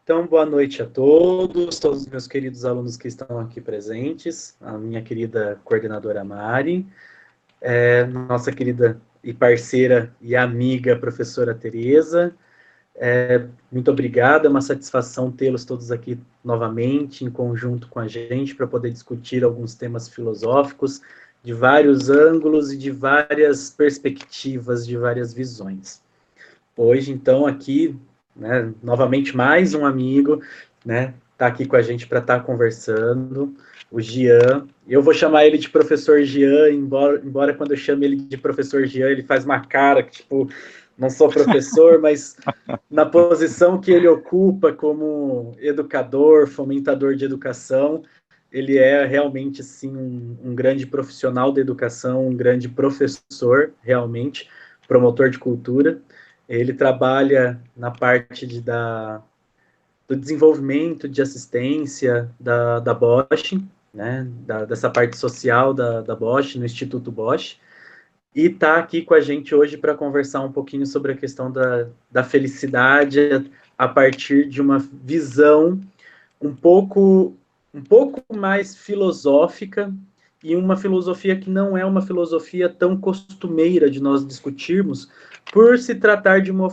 Então, boa noite a todos os meus queridos alunos que estão aqui presentes, a minha querida coordenadora Mari, nossa querida e parceira e amiga professora Tereza. Muito obrigado, é uma satisfação tê-los todos aqui novamente, em conjunto com a gente, para poder discutir alguns temas filosóficos de vários ângulos e de várias perspectivas, de várias visões. Hoje, então, aqui, né, novamente, mais um amigo, né, tá aqui com a gente para estar conversando, o Gian. Eu vou chamar ele de professor Gian, embora quando eu chamo ele de professor Gian, ele faz uma cara que, tipo, não sou professor, mas na posição que ele ocupa como educador, fomentador de educação, ele é realmente, assim, um grande profissional da educação, um grande professor, realmente, promotor de cultura. Ele trabalha na parte do desenvolvimento de assistência da Bosch, né, dessa parte social da Bosch, no Instituto Bosch, e está aqui com a gente hoje para conversar um pouquinho sobre a questão da felicidade a partir de uma visão um pouco, um pouco mais filosófica, e uma filosofia que não é uma filosofia tão costumeira de nós discutirmos, por se tratar de uma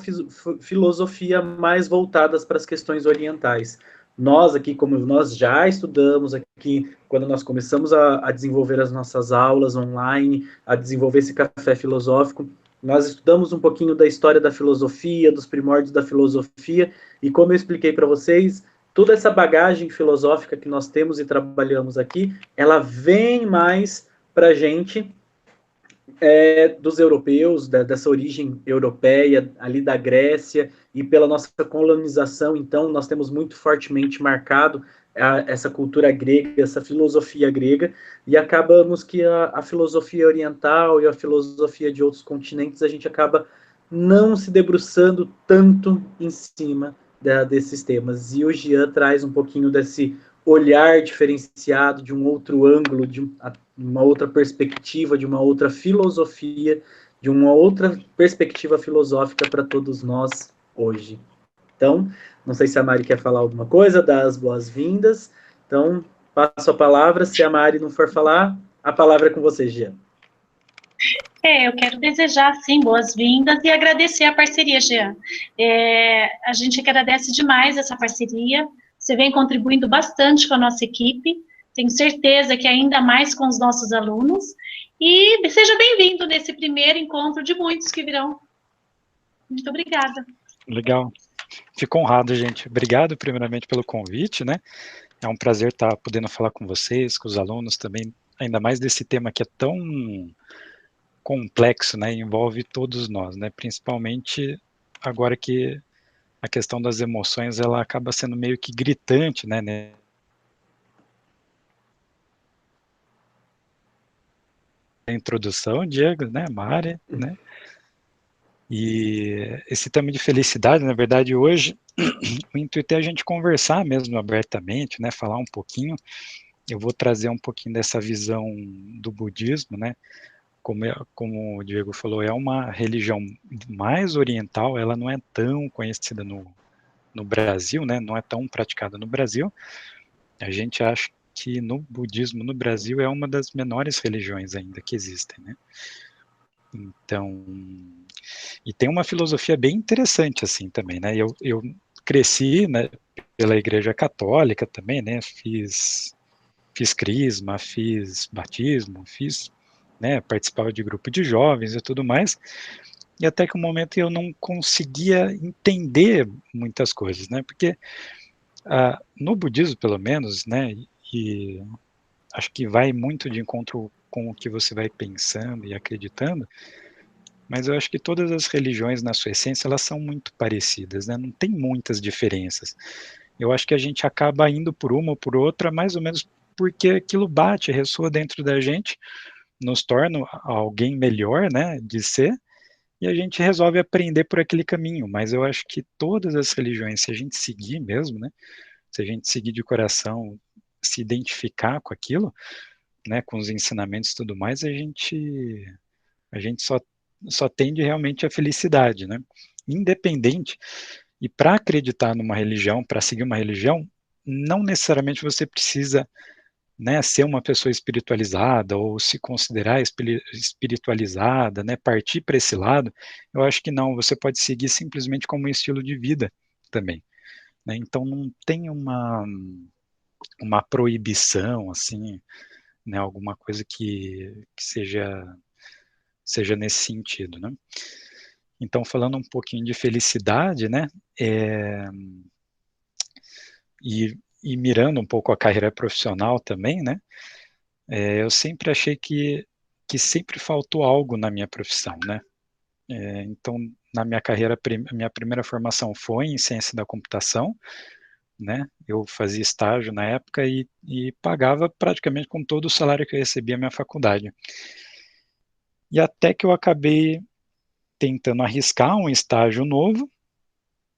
filosofia mais voltada para as questões orientais. Nós aqui, como nós já estudamos aqui, quando nós começamos a desenvolver as nossas aulas online, a desenvolver esse café filosófico, nós estudamos um pouquinho da história da filosofia, dos primórdios da filosofia, e como eu expliquei para vocês, toda essa bagagem filosófica que nós temos e trabalhamos aqui, ela vem mais para a gente dos europeus, dessa origem europeia, ali da Grécia, e pela nossa colonização, então, nós temos muito fortemente marcado essa cultura grega, essa filosofia grega, e acabamos que a filosofia oriental e a filosofia de outros continentes, a gente acaba não se debruçando tanto em cima desses temas. E o Gian traz um pouquinho desse olhar diferenciado, de um outro ângulo, de uma outra perspectiva, de uma outra filosofia, de uma outra perspectiva filosófica para todos nós hoje. Então, não sei se a Mari quer falar alguma coisa, dar as boas-vindas. Então, passo a palavra. Se a Mari não for falar, a palavra é com você, Gia. Eu quero desejar, sim, boas-vindas e agradecer a parceria, Jean. A gente agradece demais essa parceria, você vem contribuindo bastante com a nossa equipe, tenho certeza que ainda mais com os nossos alunos, e seja bem-vindo nesse primeiro encontro de muitos que virão. Muito obrigada. Legal. Fico honrado, gente. Obrigado, primeiramente, pelo convite, né? É um prazer estar podendo falar com vocês, com os alunos também, ainda mais desse tema que é tão complexo, né? Envolve todos nós, né? Principalmente agora que a questão das emoções, ela acaba sendo meio que gritante, né? A introdução, Diego, né? Mari, né? E esse tema de felicidade, na verdade, hoje, o intuito é a gente conversar mesmo abertamente, né? Falar um pouquinho. Eu vou trazer um pouquinho dessa visão do budismo, né? Como o Diego falou, é uma religião mais oriental, ela não é tão conhecida no Brasil, né? Não é tão praticada no Brasil. A gente acha que no budismo no Brasil é uma das menores religiões ainda que existem, né? Então, e tem uma filosofia bem interessante assim também, né? Eu cresci, né, pela Igreja Católica também, né? Fiz crisma, fiz batismo, né, participava de grupo de jovens e tudo mais, e até que um momento eu não conseguia entender muitas coisas, né, porque no budismo, pelo menos, né, e acho que vai muito de encontro com o que você vai pensando e acreditando, mas eu acho que todas as religiões, na sua essência, elas são muito parecidas, né, não tem muitas diferenças. Eu acho que a gente acaba indo por uma ou por outra, mais ou menos porque aquilo bate, ressoa dentro da gente, nos torna alguém melhor, né, de ser, e a gente resolve aprender por aquele caminho. Mas eu acho que todas as religiões, se a gente seguir mesmo, né, se a gente seguir de coração, se identificar com aquilo, né, com os ensinamentos e tudo mais, a gente só só tende realmente a felicidade, né? Independente, e para acreditar numa religião, para seguir uma religião, não necessariamente você precisa, né, ser uma pessoa espiritualizada ou se considerar espiritualizada, né, partir para esse lado. Eu acho que não, você pode seguir simplesmente como um estilo de vida também, né? Então não tem uma proibição, assim, né, alguma coisa que seja nesse sentido, né? Então, falando um pouquinho de felicidade, né, e mirando um pouco a carreira profissional também, né, eu sempre achei que sempre faltou algo na minha profissão, né? Então, na minha carreira, minha primeira formação foi em ciência da computação, né? Eu fazia estágio na época e pagava praticamente com todo o salário que eu recebia na minha faculdade. E até que eu acabei tentando arriscar um estágio novo,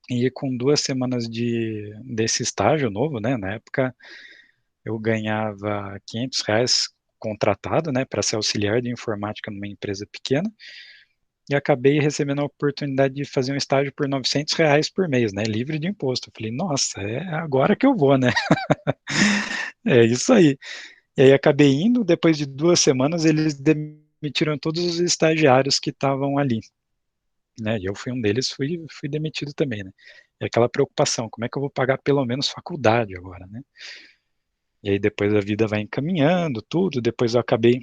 e com 2 semanas desse estágio novo, né? Na época eu ganhava R$ 500 contratado, né, para ser auxiliar de informática numa empresa pequena, e acabei recebendo a oportunidade de fazer um estágio por R$ 900 por mês, né, livre de imposto. Eu falei, nossa, é agora que eu vou, né? É isso aí. E aí acabei indo, depois de 2 semanas eles demitiram todos os estagiários que estavam ali, né, e eu fui um deles, fui demitido também, né. E aquela preocupação, como é que eu vou pagar pelo menos faculdade agora, né? E aí depois a vida vai encaminhando tudo, depois eu acabei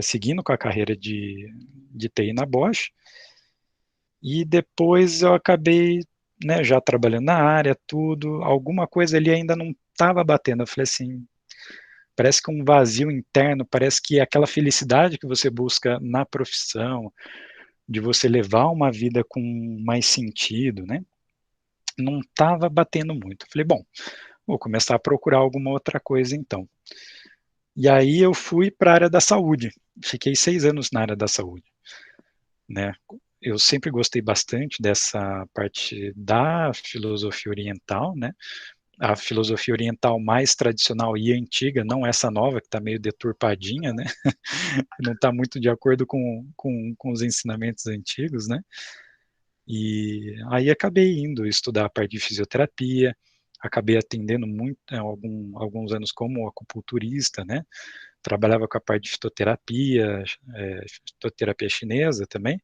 seguindo com a carreira de TI na Bosch, e depois eu acabei, né, já trabalhando na área, tudo, alguma coisa ali ainda não estava batendo, eu falei assim, parece que um vazio interno, parece que aquela felicidade que você busca na profissão, de você levar uma vida com mais sentido, né, não estava batendo muito. Eu falei, bom, vou começar a procurar alguma outra coisa então. E aí eu fui para a área da saúde, fiquei 6 anos na área da saúde, né. Eu sempre gostei bastante dessa parte da filosofia oriental, né, a filosofia oriental mais tradicional e antiga, não essa nova que está meio deturpadinha, né, não está muito de acordo com os ensinamentos antigos, né. E aí acabei indo estudar a parte de fisioterapia, acabei atendendo muito, alguns anos como acupunturista, né, trabalhava com a parte de fitoterapia chinesa também.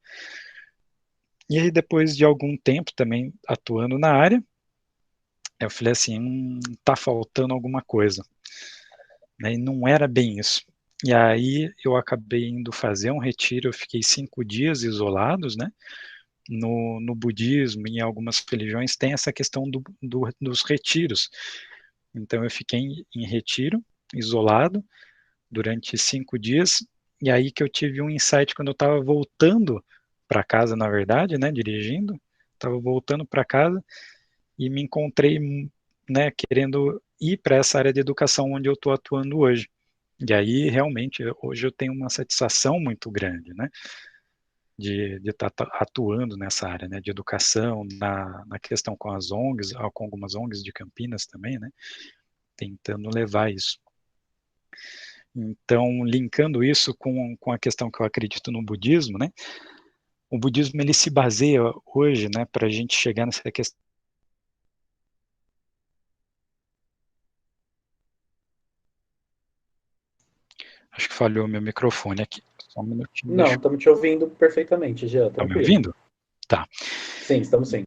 E aí depois de algum tempo também atuando na área, eu falei assim, tá faltando alguma coisa, né, e não era bem isso. E aí eu acabei indo fazer um retiro, eu fiquei 5 dias isolados, né, no budismo e em algumas religiões tem essa questão dos retiros. Então eu fiquei em retiro, isolado, durante 5 dias, e aí que eu tive um insight quando eu estava voltando para casa, na verdade, né, dirigindo, estava voltando para casa e me encontrei, né, querendo ir para essa área de educação onde eu estou atuando hoje. E aí, realmente, hoje eu tenho uma satisfação muito grande, né, de estar atuando nessa área, né, de educação, na questão com as ONGs, com algumas ONGs de Campinas também, né, tentando levar isso. Então, linkando isso com a questão que eu acredito no budismo, né, o budismo ele se baseia hoje, né, para a gente chegar nessa questão. Acho que falhou meu microfone aqui. Só um minutinho. Não, estamos te ouvindo perfeitamente, Jean, Tá me tranquilo. ouvindo? Tá. Sim, estamos sim.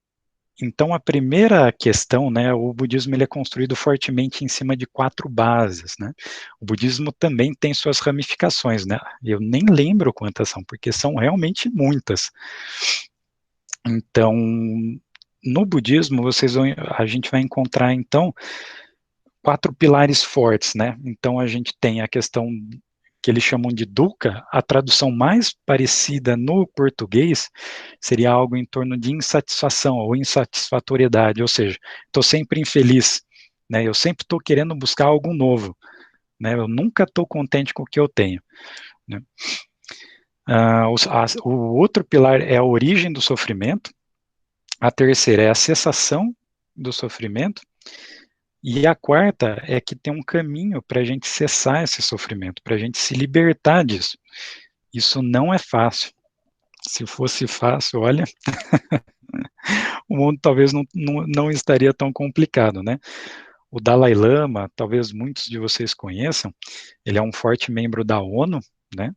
Então, a primeira questão, né, o budismo ele é construído fortemente em cima de 4 bases, né. O budismo também tem suas ramificações, né, eu nem lembro quantas são, porque são realmente muitas. Então, no budismo, a gente vai encontrar, então, 4 pilares fortes, né. Então a gente tem a questão que eles chamam de dukkha, a tradução mais parecida no português seria algo em torno de insatisfação ou insatisfatoriedade, ou seja, estou sempre infeliz, né, eu sempre estou querendo buscar algo novo, né, eu nunca estou contente com o que eu tenho, né. O outro pilar é a origem do sofrimento, a terceira é a cessação do sofrimento, e a quarta é que tem um caminho para a gente cessar esse sofrimento, para a gente se libertar disso. Isso não é fácil, Se fosse fácil, olha, o mundo talvez não estaria tão complicado, né? O Dalai Lama, talvez muitos de vocês conheçam, ele é um forte membro da ONU, né?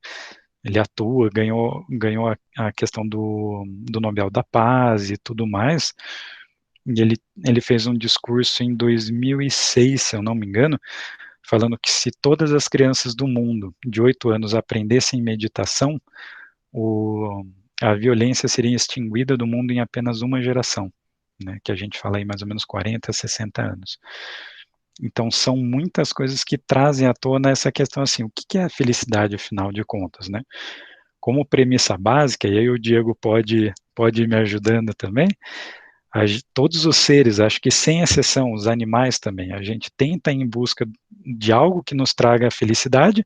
Ele atua, ganhou a questão do Nobel da Paz e tudo mais, e ele fez um discurso em 2006, se eu não me engano, falando que se todas as crianças do mundo de 8 anos aprendessem meditação, a violência seria extinguida do mundo em apenas uma geração, né, que a gente fala aí mais ou menos 40, 60 anos. Então, são muitas coisas que trazem à tona essa questão assim, o que é a felicidade, afinal de contas, né? Como premissa básica, e aí o Diego pode ir me ajudando também, todos os seres, acho que sem exceção, os animais também, a gente tenta ir em busca de algo que nos traga felicidade,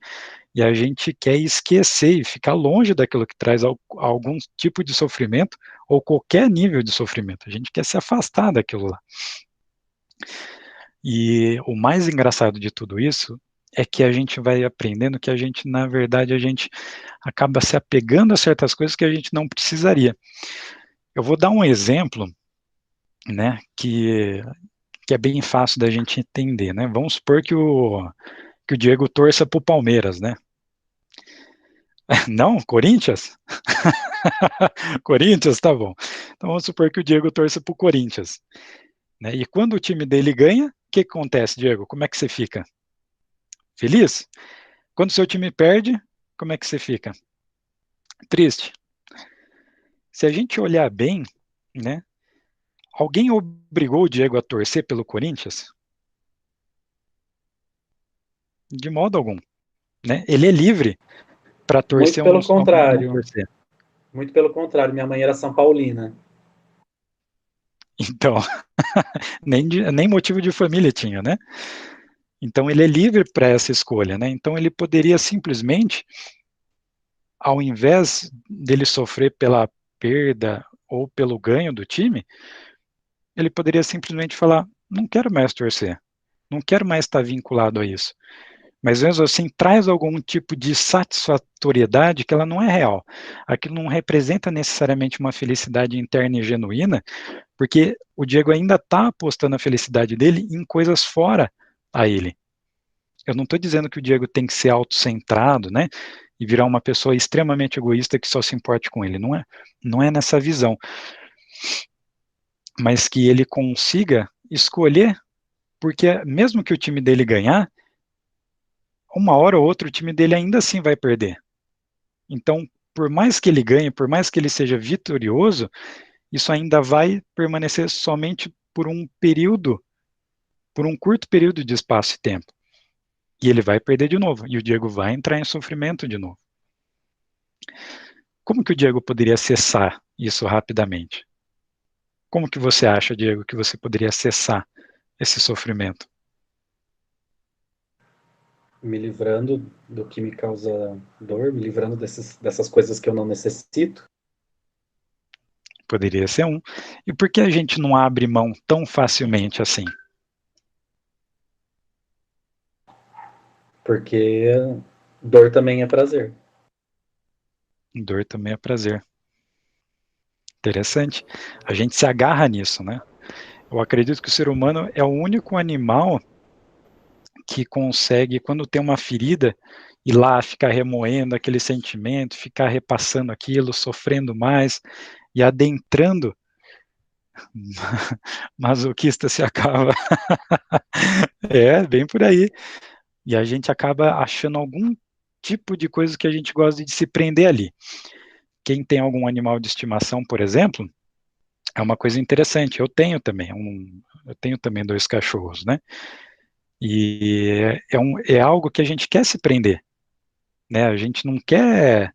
e a gente quer esquecer e ficar longe daquilo que traz algum tipo de sofrimento, ou qualquer nível de sofrimento, a gente quer se afastar daquilo lá. E o mais engraçado de tudo isso é que a gente vai aprendendo que a gente, na verdade, a gente acaba se apegando a certas coisas que a gente não precisaria. Eu vou dar um exemplo, né, que é bem fácil da gente entender, né? Vamos supor que o Diego torça para o Palmeiras, né? Não, Corinthians? Corinthians, tá bom. Então vamos supor que o Diego torça para o Corinthians, né? E quando o time dele ganha, o que acontece, Diego? Como é que você fica? Feliz? Quando seu time perde, como é que você fica? Triste. Se a gente olhar bem, né? Alguém obrigou o Diego a torcer pelo Corinthians? De modo algum, né? Ele é livre para torcer Muito pelo onde não contrário. torcer. Muito pelo contrário. Minha mãe era São Paulina. Então, nem motivo de família tinha, né? Então ele é livre para essa escolha, né? Então ele poderia simplesmente, ao invés dele sofrer pela perda ou pelo ganho do time, ele poderia simplesmente falar: não quero mais torcer, não quero mais estar vinculado a isso. Mas mesmo assim traz algum tipo de satisfatoriedade que ela não é real. Aquilo não representa necessariamente uma felicidade interna e genuína, porque o Diego ainda está apostando a felicidade dele em coisas fora a ele. Eu não estou dizendo que o Diego tem que ser autocentrado, né, e virar uma pessoa extremamente egoísta que só se importe com ele. Não é nessa visão. Mas que ele consiga escolher, porque mesmo que o time dele ganhar, uma hora ou outra o time dele ainda assim vai perder. Então, por mais que ele ganhe, por mais que ele seja vitorioso, isso ainda vai permanecer somente por um período, por um curto período de espaço e tempo. E ele vai perder de novo, e o Diego vai entrar em sofrimento de novo. Como que o Diego poderia acessar isso rapidamente? Como que você acha, Diego, que você poderia acessar esse sofrimento? Me livrando do que me causa dor, me livrando dessas coisas que eu não necessito. Poderia ser um. E por que a gente não abre mão tão facilmente assim? Porque dor também é prazer. Dor também é prazer. Interessante. A gente se agarra nisso, né? Eu acredito que o ser humano é o único animal que consegue, quando tem uma ferida, ir lá ficar remoendo aquele sentimento, ficar repassando aquilo, sofrendo mais e adentrando. Masoquista se acaba. É, bem por aí. E a gente acaba achando algum tipo de coisa que a gente gosta de se prender ali. Quem tem algum animal de estimação, por exemplo, é uma coisa interessante. Eu tenho também, eu tenho também 2 cachorros, né? E é algo que a gente quer se prender, né? A gente não quer,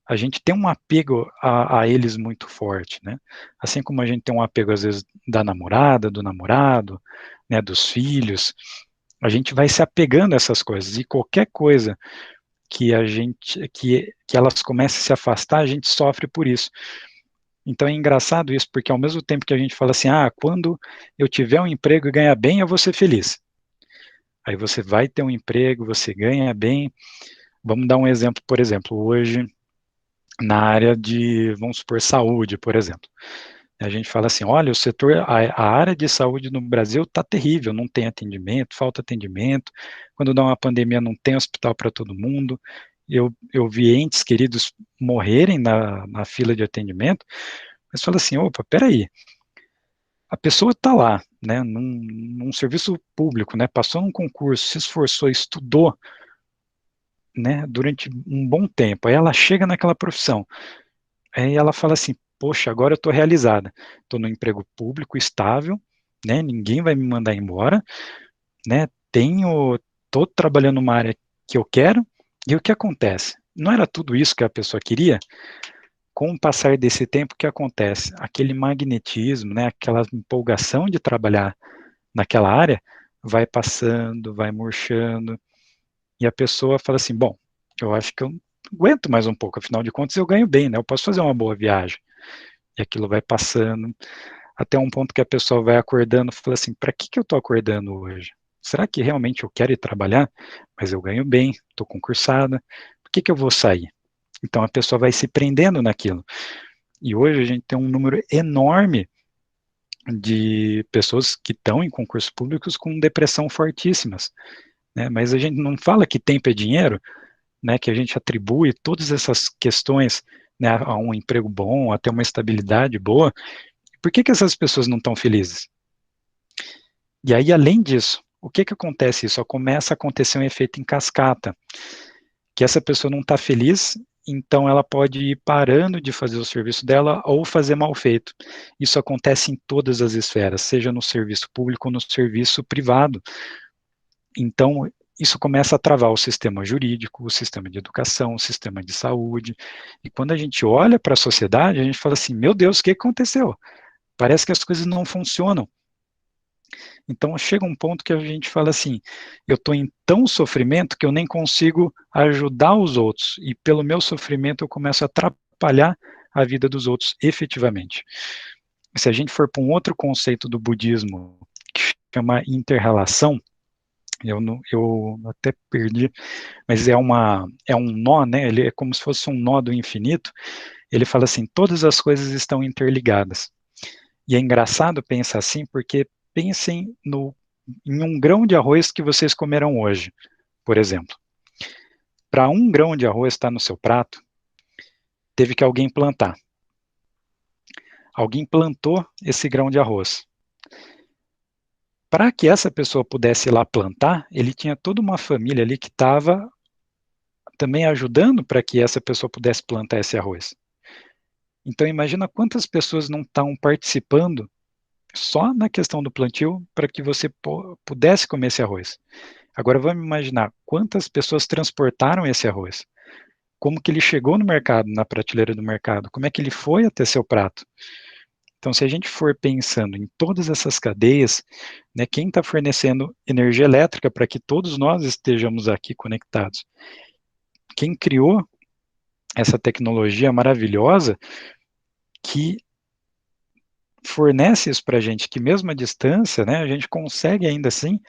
a gente tem um apego a eles muito forte, né? Assim como a gente tem um apego às vezes da namorada, do namorado, né? Dos filhos, a gente vai se apegando a essas coisas e qualquer coisa que que elas comecem a se afastar, a gente sofre por isso. Então é engraçado isso, porque ao mesmo tempo que a gente fala assim, quando eu tiver um emprego e ganhar bem, eu vou ser feliz. Aí você vai ter um emprego, você ganha bem. Vamos dar um exemplo, por exemplo, hoje na área de, vamos supor, saúde, por exemplo. A gente fala assim, olha, o setor, a área de saúde no Brasil está terrível, não tem atendimento, falta atendimento, quando dá uma pandemia não tem hospital para todo mundo, eu vi entes queridos morrerem na fila de atendimento, mas fala assim, opa, peraí, a pessoa está lá, né, num serviço público, né, passou num concurso, se esforçou, estudou, né, durante um bom tempo, aí ela chega naquela profissão, aí ela fala assim, poxa, agora eu estou realizada, estou no emprego público estável, né, ninguém vai me mandar embora, né, estou trabalhando numa área que eu quero, e o que acontece? Não era tudo isso que a pessoa queria? Com o passar desse tempo, o que acontece? Aquele magnetismo, né, aquela empolgação de trabalhar naquela área, vai passando, vai murchando, e a pessoa fala assim, bom, eu acho que eu aguento mais um pouco, afinal de contas eu ganho bem, né, eu posso fazer uma boa viagem, e aquilo vai passando, até um ponto que a pessoa vai acordando e fala assim, para que eu estou acordando hoje? Será que realmente eu quero ir trabalhar? Mas eu ganho bem, estou concursada, por que eu vou sair? Então a pessoa vai se prendendo naquilo. E hoje a gente tem um número enorme de pessoas que estão em concursos públicos com depressão fortíssimas, né? Mas a gente não fala que tempo é dinheiro, né? Que a gente atribui todas essas questões, né, a um emprego bom, a ter uma estabilidade boa. Por que essas pessoas não estão felizes? E aí, além disso, o que acontece? Isso começa a acontecer um efeito em cascata, que essa pessoa não está feliz, então ela pode ir parando de fazer o serviço dela ou fazer mal feito. Isso acontece em todas as esferas, seja no serviço público ou no serviço privado. Então, isso começa a travar o sistema jurídico, o sistema de educação, o sistema de saúde. E quando a gente olha para a sociedade, a gente fala assim, meu Deus, o que aconteceu? Parece que as coisas não funcionam. Então chega um ponto que a gente fala assim, eu estou em tão sofrimento que eu nem consigo ajudar os outros, e pelo meu sofrimento eu começo a atrapalhar a vida dos outros efetivamente. Se a gente for para um outro conceito do budismo, que chama inter-relação, eu até perdi, mas é um nó, né? Ele é como se fosse um nó do infinito. Ele fala assim, todas as coisas estão interligadas. E é engraçado pensar assim, porque pensem em um grão de arroz que vocês comerão hoje, por exemplo. Para um grão de arroz estar no seu prato, teve que alguém plantar. Alguém plantou esse grão de arroz. Para que essa pessoa pudesse ir lá plantar, ele tinha toda uma família ali que estava também ajudando para que essa pessoa pudesse plantar esse arroz. Então imagina quantas pessoas não estão participando só na questão do plantio para que você pudesse comer esse arroz. Agora vamos imaginar quantas pessoas transportaram esse arroz. Como que ele chegou no mercado, na prateleira do mercado? Como é que ele foi até seu prato? Então, se a gente for pensando em todas essas cadeias, né, quem está fornecendo energia elétrica para que todos nós estejamos aqui conectados? Quem criou essa tecnologia maravilhosa que fornece isso para a gente, que mesmo à distância, né, a gente consegue ainda assim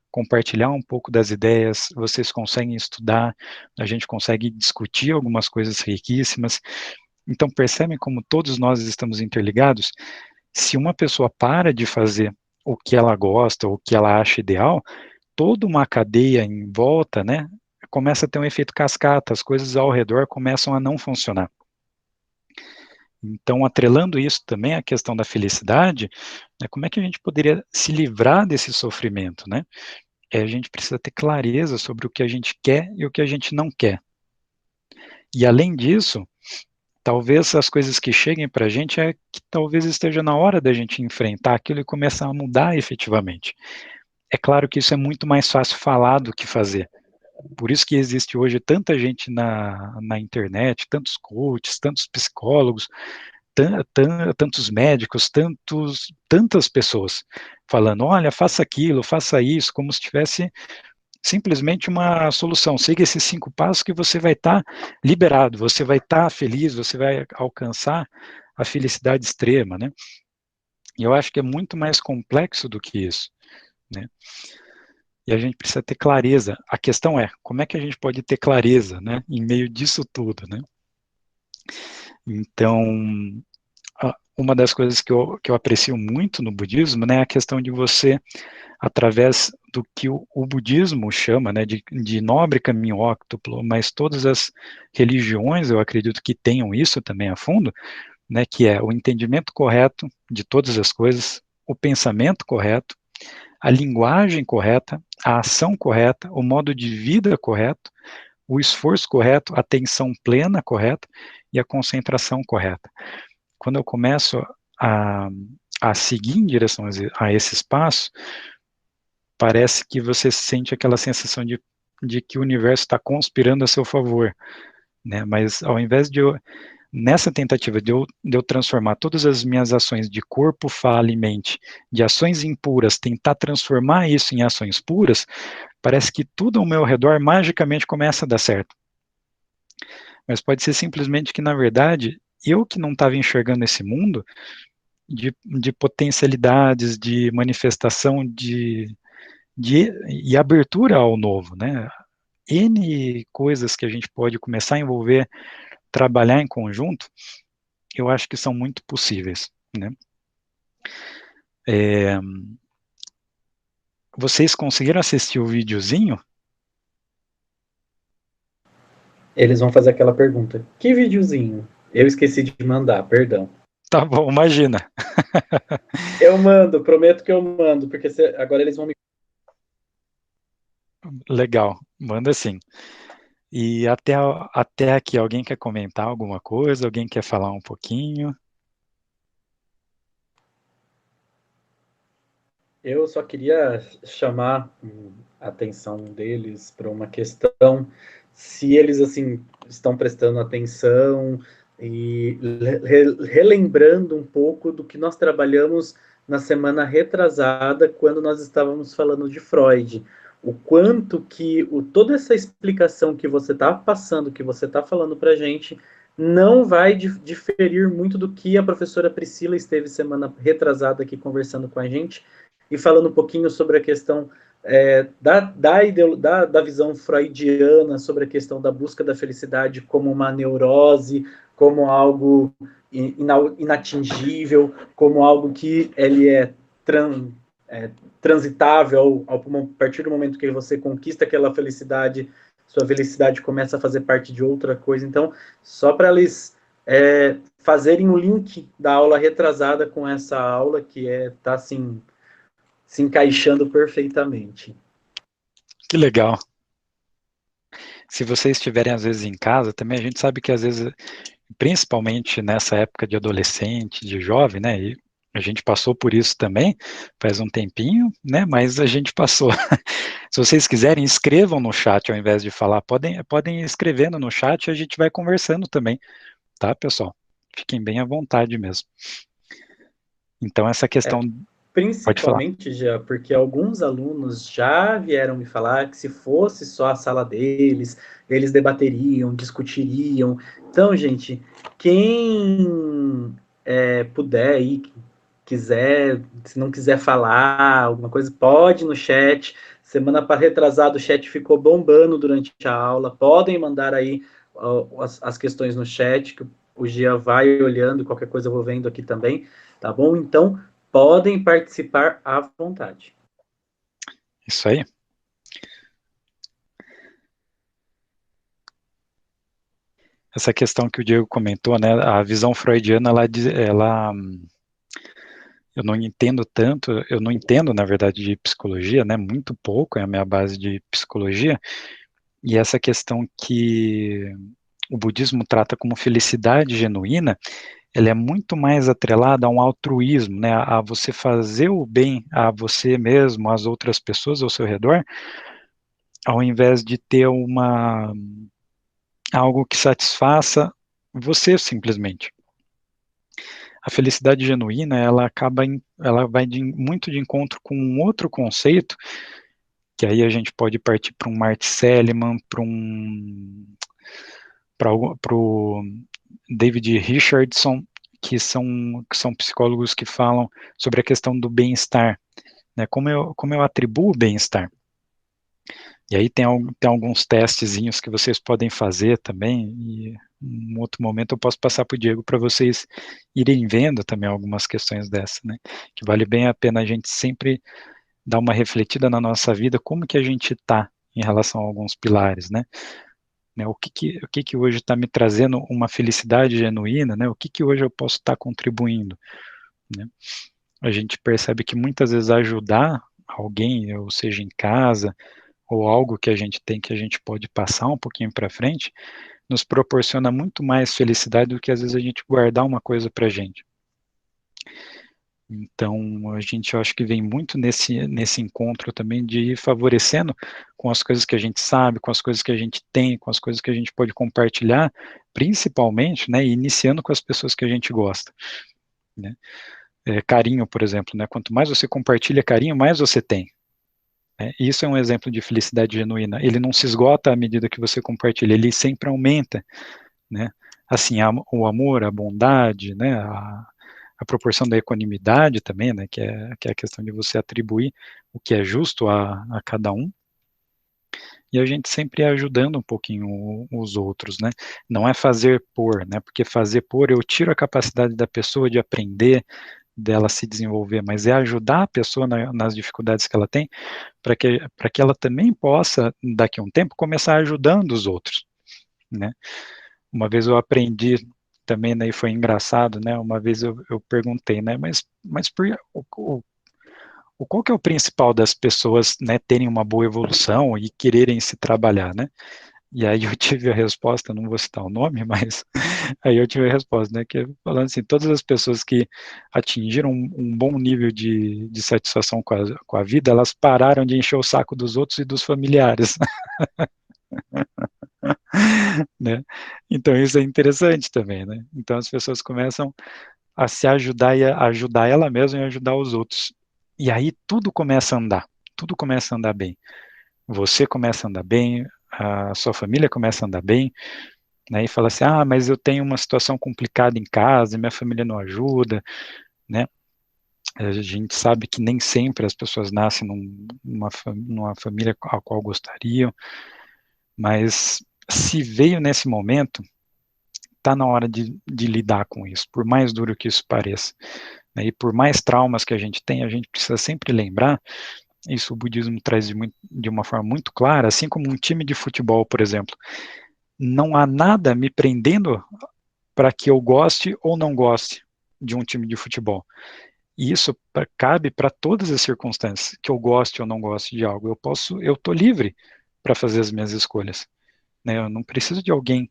compartilhar um pouco das ideias, vocês conseguem estudar, a gente consegue discutir algumas coisas riquíssimas. Então, percebem como todos nós estamos interligados? Se uma pessoa para de fazer o que ela gosta, ou o que ela acha ideal, toda uma cadeia em volta, né, começa a ter um efeito cascata, as coisas ao redor começam a não funcionar. Então, atrelando isso também à questão da felicidade, né, como é que a gente poderia se livrar desse sofrimento, né? A gente precisa ter clareza sobre o que a gente quer e o que a gente não quer. E além disso, talvez as coisas que cheguem para a gente é que talvez esteja na hora da gente enfrentar aquilo e começar a mudar efetivamente. É claro que isso é muito mais fácil falar do que fazer. Por isso que existe hoje tanta gente na internet, tantos coaches, tantos psicólogos, tantos médicos, tantas pessoas falando, olha, faça aquilo, faça isso, como se tivesse simplesmente uma solução. Siga esses 5 passos que você vai estar liberado, você vai estar feliz, você vai alcançar a felicidade extrema, né? E eu acho que é muito mais complexo do que isso, né? E a gente precisa ter clareza. A questão é, como é que a gente pode ter clareza, né, em meio disso tudo, né? Então, uma das coisas que eu aprecio muito no budismo, né, é a questão de você, através do que o budismo chama, né, de nobre caminho óctuplo, mas todas as religiões, eu acredito que tenham isso também a fundo, né, que é o entendimento correto de todas as coisas, o pensamento correto, a linguagem correta, a ação correta, o modo de vida correto, o esforço correto, a atenção plena correta e a concentração correta. Quando eu começo a, a seguir em direção a esse espaço, parece que você sente aquela sensação de que o universo está conspirando a seu favor, né? Mas ao invés de nessa tentativa de eu transformar todas as minhas ações de corpo, fala e mente, de ações impuras, tentar transformar isso em ações puras, parece que tudo ao meu redor magicamente começa a dar certo. Mas pode ser simplesmente que, na verdade, eu que não estava enxergando esse mundo de potencialidades, de manifestação e abertura ao novo, né? N coisas que a gente pode começar a envolver, trabalhar em conjunto, eu acho que são muito possíveis, né? Vocês conseguiram assistir o videozinho? Eles vão fazer aquela pergunta: que videozinho? Eu esqueci de mandar, perdão. Tá bom, imagina. Eu mando, prometo que eu mando, porque agora eles vão me. Legal, manda sim. E até aqui, alguém quer comentar alguma coisa? Alguém quer falar um pouquinho? Eu só queria chamar a atenção deles para uma questão, se eles assim estão prestando atenção e relembrando um pouco do que nós trabalhamos na semana retrasada, quando nós estávamos falando de Freud. O quanto que toda essa explicação que você está passando, que você está falando para a gente, não vai diferir muito do que a professora Priscila esteve semana retrasada aqui conversando com a gente, e falando um pouquinho sobre a questão da visão freudiana sobre a questão da busca da felicidade como uma neurose, como algo inatingível, como algo que ele é transitável a partir do momento que você conquista aquela felicidade, sua felicidade começa a fazer parte de outra coisa. Então, só para eles fazerem o link da aula retrasada com essa aula, que tá assim, se encaixando perfeitamente. Que legal. Se vocês estiverem, às vezes, em casa, também a gente sabe que, às vezes, principalmente nessa época de adolescente, de jovem, né, e a gente passou por isso também, faz um tempinho, né, mas a gente passou. Se vocês quiserem, escrevam no chat ao invés de falar, podem ir escrevendo no chat e a gente vai conversando também, tá, pessoal? Fiquem bem à vontade mesmo. Então, essa questão... Principalmente, já porque alguns alunos já vieram me falar que se fosse só a sala deles, eles debateriam, discutiriam. Então, gente, quem puder aí, quiser, se não quiser falar alguma coisa, pode ir no chat. Semana retrasada o chat ficou bombando durante a aula. Podem mandar aí as questões no chat, que o Gia vai olhando, qualquer coisa eu vou vendo aqui também, tá bom? Então, podem participar à vontade. Isso aí. Essa questão que o Diego comentou, né, a visão freudiana, eu não entendo, na verdade, de psicologia, né, muito pouco, é a minha base de psicologia, e essa questão que o budismo trata como felicidade genuína, ela é muito mais atrelada a um altruísmo, né, a você fazer o bem a você mesmo, às outras pessoas ao seu redor, ao invés de ter algo que satisfaça você simplesmente. A felicidade genuína, ela vai muito de encontro com um outro conceito, que aí a gente pode partir para um Martin Seligman, para o David Richardson, que são psicólogos que falam sobre a questão do bem-estar, né? Como eu atribuo o bem-estar. E aí tem alguns testezinhos que vocês podem fazer também, um outro momento eu posso passar para o Diego para vocês irem vendo também algumas questões dessas, né? Que vale bem a pena a gente sempre dar uma refletida na nossa vida, como que a gente está em relação a alguns pilares, né? O que hoje está me trazendo uma felicidade genuína, né? O que hoje eu posso estar contribuindo, né? A gente percebe que muitas vezes ajudar alguém, ou seja, em casa, ou algo que a gente tem que a gente pode passar um pouquinho para frente, nos proporciona muito mais felicidade do que às vezes a gente guardar uma coisa para a gente. Então, a gente, eu acho que vem muito nesse encontro também de ir favorecendo com as coisas que a gente sabe, com as coisas que a gente tem, com as coisas que a gente pode compartilhar, principalmente, né, iniciando com as pessoas que a gente gosta, né. Carinho, por exemplo, né, quanto mais você compartilha carinho, mais você tem. Né, isso é um exemplo de felicidade genuína. Ele não se esgota à medida que você compartilha, ele sempre aumenta, né. Assim, o amor, a bondade, né, a proporção da equanimidade também, né, que é a questão de você atribuir o que é justo a cada um, e a gente sempre ajudando um pouquinho os outros, né, não é fazer por, né, porque fazer por eu tiro a capacidade da pessoa de aprender, dela se desenvolver, mas é ajudar a pessoa nas dificuldades que ela tem, para que ela também possa, daqui a um tempo, começar ajudando os outros, né. Uma vez eu aprendi também, né, e foi engraçado, né, uma vez eu perguntei, né, mas qual que é o principal das pessoas, né, terem uma boa evolução e quererem se trabalhar, né? E aí eu tive a resposta, não vou citar o nome, mas aí eu tive a resposta, né, que é falando assim, todas as pessoas que atingiram um bom nível de satisfação com a vida, elas pararam de encher o saco dos outros e dos familiares, né? Então isso é interessante também, né? Então as pessoas começam a se ajudar e a ajudar ela mesma e ajudar os outros. E aí tudo começa a andar bem. Você começa a andar bem, a sua família começa a andar bem, né, e fala assim, mas eu tenho uma situação complicada em casa, minha família não ajuda, né, a gente sabe que nem sempre as pessoas nascem numa família a qual gostariam, mas se veio nesse momento, está na hora de lidar com isso, por mais duro que isso pareça, né, e por mais traumas que a gente tem, a gente precisa sempre lembrar, isso o budismo traz de uma forma muito clara, assim como um time de futebol, por exemplo, não há nada me prendendo para que eu goste ou não goste de um time de futebol. E isso cabe para todas as circunstâncias, que eu goste ou não goste de algo. Eu estou livre para fazer as minhas escolhas. Né? Eu não preciso de alguém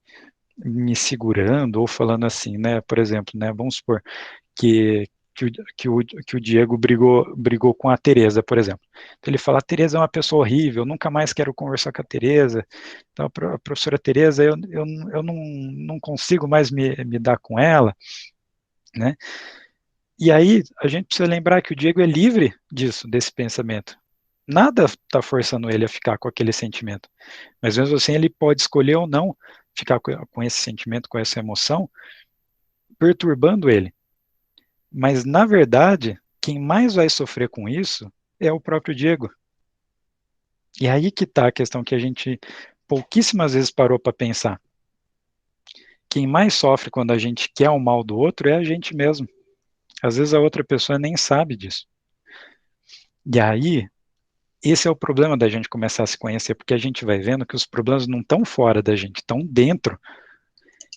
me segurando ou falando assim, né? Por exemplo, né? Vamos supor que que o Diego brigou com a Tereza, por exemplo. Então ele fala, a Tereza é uma pessoa horrível, eu nunca mais quero conversar com a Tereza. Então a professora Tereza, eu não consigo mais me dar com ela, né? E aí a gente precisa lembrar que o Diego é livre disso, desse pensamento. Nada está forçando ele a ficar com aquele sentimento. Mas mesmo assim ele pode escolher ou não ficar com esse sentimento, com essa emoção, perturbando ele. Mas, na verdade, quem mais vai sofrer com isso é o próprio Diego. E aí que está a questão que a gente pouquíssimas vezes parou para pensar. Quem mais sofre quando a gente quer o mal do outro é a gente mesmo. Às vezes a outra pessoa nem sabe disso. E aí, esse é o problema da gente começar a se conhecer, porque a gente vai vendo que os problemas não estão fora da gente, estão dentro.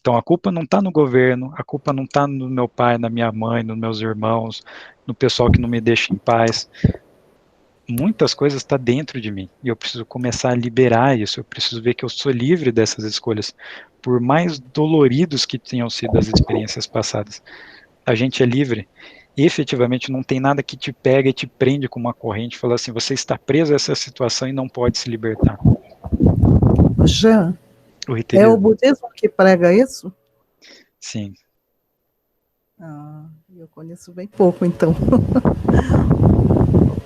Então a culpa não está no governo, a culpa não está no meu pai, na minha mãe, nos meus irmãos, no pessoal que não me deixa em paz. Muitas coisas estão dentro de mim, e eu preciso começar a liberar isso, eu preciso ver que eu sou livre dessas escolhas, por mais doloridos que tenham sido as experiências passadas. A gente é livre, e efetivamente não tem nada que te pega e te prende com uma corrente, e fala assim, você está preso a essa situação e não pode se libertar. Jean, é o budismo que prega isso? Sim. Eu conheço bem pouco, então.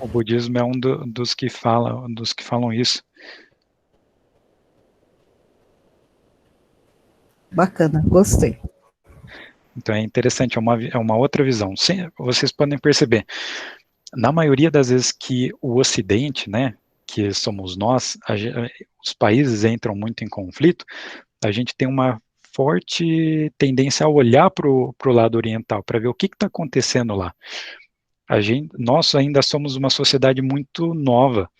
O budismo é um dos que falam isso. Bacana, gostei. Então é interessante, é uma outra visão. Sim, vocês podem perceber, na maioria das vezes que o Ocidente, né, que somos nós, os países entram muito em conflito, a gente tem uma forte tendência a olhar para o lado oriental, para ver o que está acontecendo lá. Nós ainda somos uma sociedade muito nova,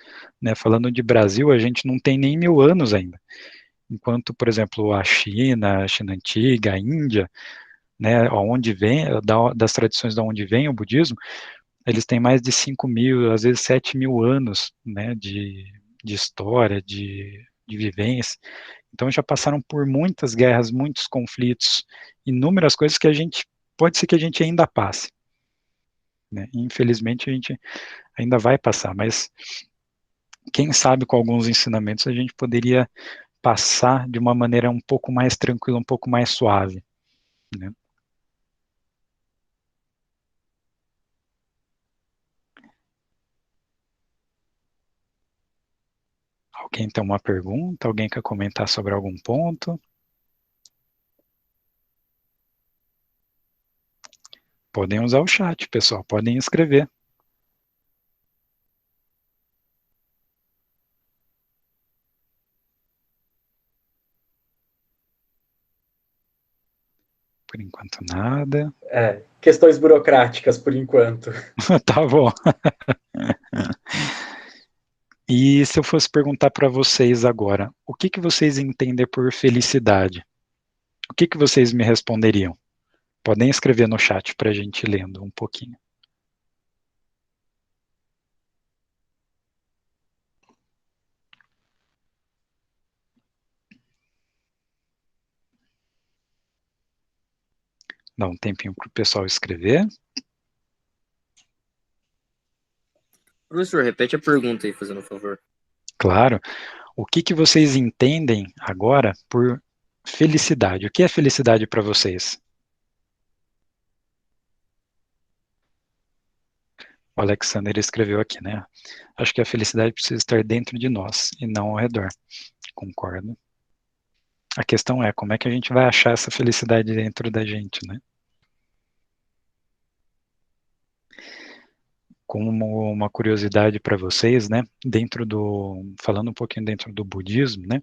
né? Falando de Brasil, a gente não tem nem 1000 anos ainda. Enquanto, por exemplo, a China Antiga, a Índia, né, onde vem, das tradições de onde vem o budismo, eles têm mais de 5.000, às vezes 7.000 anos, né, de história, de vivência. Então já passaram por muitas guerras, muitos conflitos, inúmeras coisas que pode ser que a gente ainda passe, né? Infelizmente a gente ainda vai passar, mas quem sabe com alguns ensinamentos a gente poderia passar de uma maneira um pouco mais tranquila, um pouco mais suave, né? Alguém tem uma pergunta? Alguém quer comentar sobre algum ponto? Podem usar o chat, pessoal, podem escrever. Por enquanto, nada. Questões burocráticas, por enquanto. Tá bom. E se eu fosse perguntar para vocês agora, o que vocês entendem por felicidade? O que vocês me responderiam? Podem escrever no chat para a gente lendo um pouquinho. Dá um tempinho para o pessoal escrever. Professor, repete a pergunta aí, fazendo um favor. Claro. O que vocês entendem agora por felicidade? O que é felicidade para vocês? O Alexander escreveu aqui, né? Acho que a felicidade precisa estar dentro de nós e não ao redor. Concordo. A questão é como é que a gente vai achar essa felicidade dentro da gente, né? Como uma curiosidade para vocês, né? Falando um pouquinho dentro do budismo, né?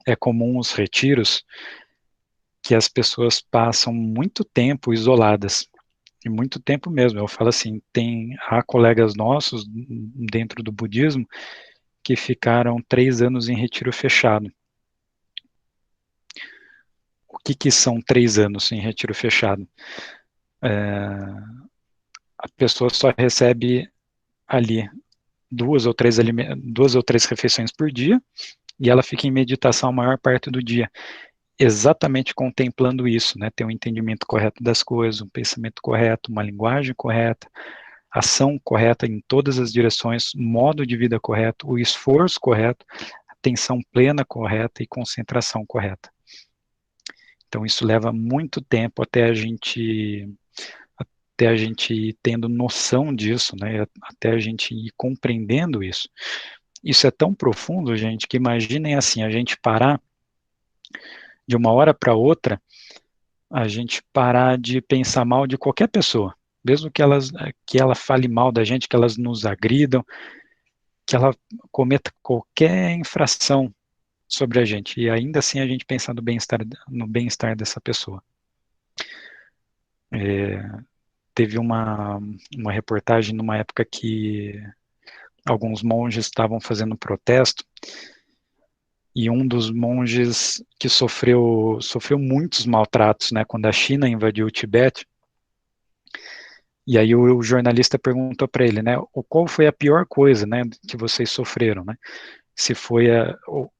É comum os retiros que as pessoas passam muito tempo isoladas. E muito tempo mesmo. Eu falo assim, há colegas nossos dentro do budismo que ficaram 3 anos em retiro fechado. O que são 3 anos em retiro fechado? A pessoa só recebe ali 2 ou 3 refeições por dia e ela fica em meditação a maior parte do dia, exatamente contemplando isso, né? Ter um entendimento correto das coisas, um pensamento correto, uma linguagem correta, ação correta em todas as direções, modo de vida correto, o esforço correto, atenção plena correta e concentração correta. Então isso leva muito tempo até a gente ir tendo noção disso, né? Até a gente ir compreendendo isso. Isso é tão profundo, gente, que imaginem assim, a gente parar de uma hora para outra, a gente parar de pensar mal de qualquer pessoa, mesmo que ela fale mal da gente, que elas nos agridam, que ela cometa qualquer infração sobre a gente, e ainda assim a gente pensar no bem-estar dessa pessoa. Teve uma reportagem numa época que alguns monges estavam fazendo protesto, e um dos monges que sofreu muitos maltratos, né, quando a China invadiu o Tibete. E aí o jornalista perguntou para ele, né, qual foi a pior coisa, né, que vocês sofreram, né?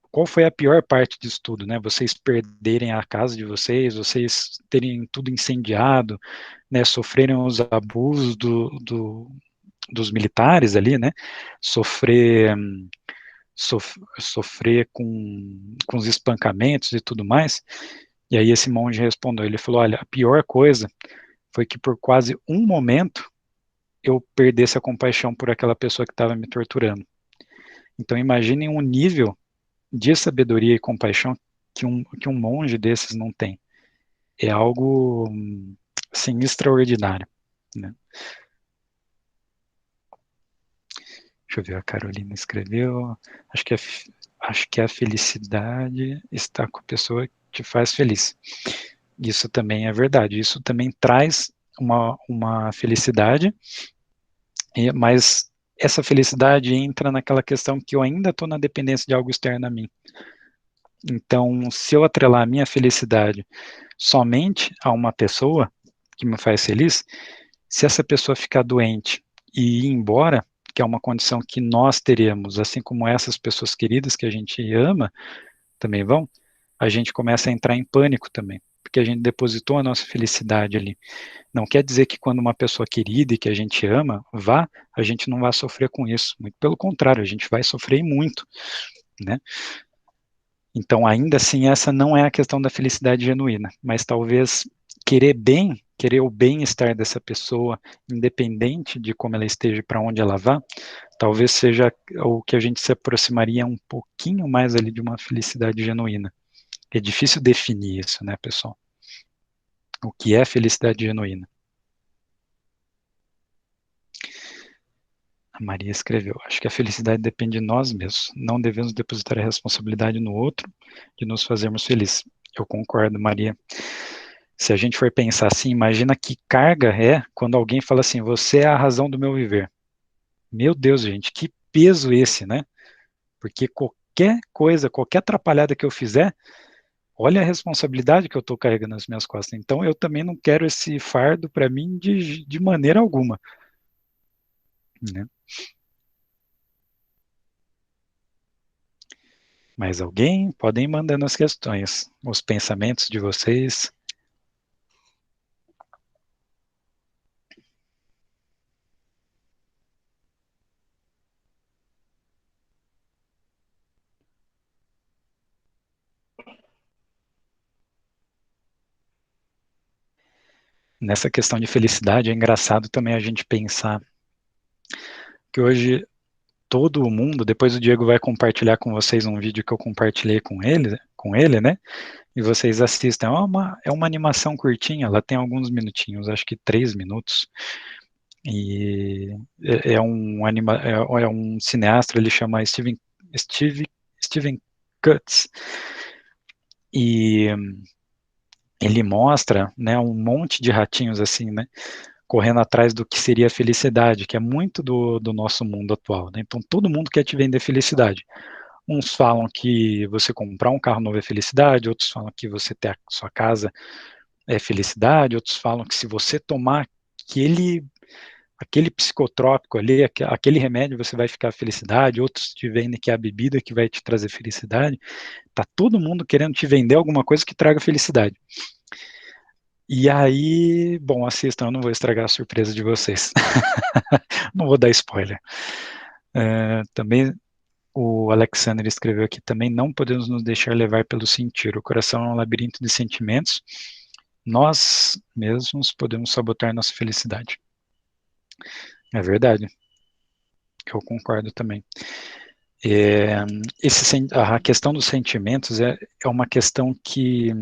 Qual foi a pior parte disso tudo, né? Vocês perderem a casa de vocês terem tudo incendiado, né? Sofrerem os abusos dos militares ali, né? Sofrer com os espancamentos e tudo mais. E aí esse monge respondeu, ele falou, olha, a pior coisa foi que por quase um momento eu perdesse a compaixão por aquela pessoa que estava me torturando. Então imaginem um nível de sabedoria e compaixão que um monge desses não tem. É algo, assim, extraordinário, né? Deixa eu ver, a Carolina escreveu, acho que a felicidade está com a pessoa te faz feliz. Isso também é verdade, isso também traz uma felicidade, mas essa felicidade entra naquela questão que eu ainda estou na dependência de algo externo a mim. Então, se eu atrelar a minha felicidade somente a uma pessoa que me faz feliz, se essa pessoa ficar doente e ir embora, que é uma condição que nós teremos, assim como essas pessoas queridas que a gente ama também vão, a gente começa a entrar em pânico também, porque a gente depositou a nossa felicidade ali. Não quer dizer que quando uma pessoa querida e que a gente ama vá, a gente não vai sofrer com isso. Muito pelo contrário, a gente vai sofrer muito, né? Então, ainda assim, essa não é a questão da felicidade genuína, mas talvez querer o bem-estar dessa pessoa, independente de como ela esteja e para onde ela vá, talvez seja o que a gente se aproximaria um pouquinho mais ali de uma felicidade genuína. É difícil definir isso, né, pessoal? O que é felicidade genuína? A Maria escreveu, acho que a felicidade depende de nós mesmos, não devemos depositar a responsabilidade no outro de nos fazermos felizes. Eu concordo, Maria. Se a gente for pensar assim, imagina que carga é quando alguém fala assim, você é a razão do meu viver. Meu Deus, gente, que peso esse, né? Porque qualquer coisa, qualquer atrapalhada que eu fizer, olha a responsabilidade que eu estou carregando nas minhas costas. Então, eu também não quero esse fardo para mim de maneira alguma, né? Mais alguém? Podem ir mandando as questões, os pensamentos de vocês. Nessa questão de felicidade, é engraçado também a gente pensar que hoje todo o mundo, depois o Diego vai compartilhar com vocês um vídeo que eu compartilhei com ele, né? E vocês assistam. É uma animação curtinha, ela tem alguns minutinhos, acho que 3 minutos. E é um cineasta, ele chama Steven Cutts. E ele mostra, né, um monte de ratinhos assim, né? Correndo atrás do que seria a felicidade, que é muito do nosso mundo atual, né? Então, todo mundo quer te vender felicidade. Uns falam que você comprar um carro novo é felicidade, outros falam que você ter a sua casa é felicidade, outros falam que se você tomar aquele psicotrópico ali, aquele remédio, você vai ficar felicidade, outros te vendem que é a bebida que vai te trazer felicidade. Tá todo mundo querendo te vender alguma coisa que traga felicidade. E aí, bom, assistam, eu não vou estragar a surpresa de vocês. Não vou dar spoiler. Também o Alexander escreveu aqui, também não podemos nos deixar levar pelo sentir. O coração é um labirinto de sentimentos. Nós mesmos podemos sabotar nossa felicidade. É verdade. Eu concordo também. A questão dos sentimentos é uma questão que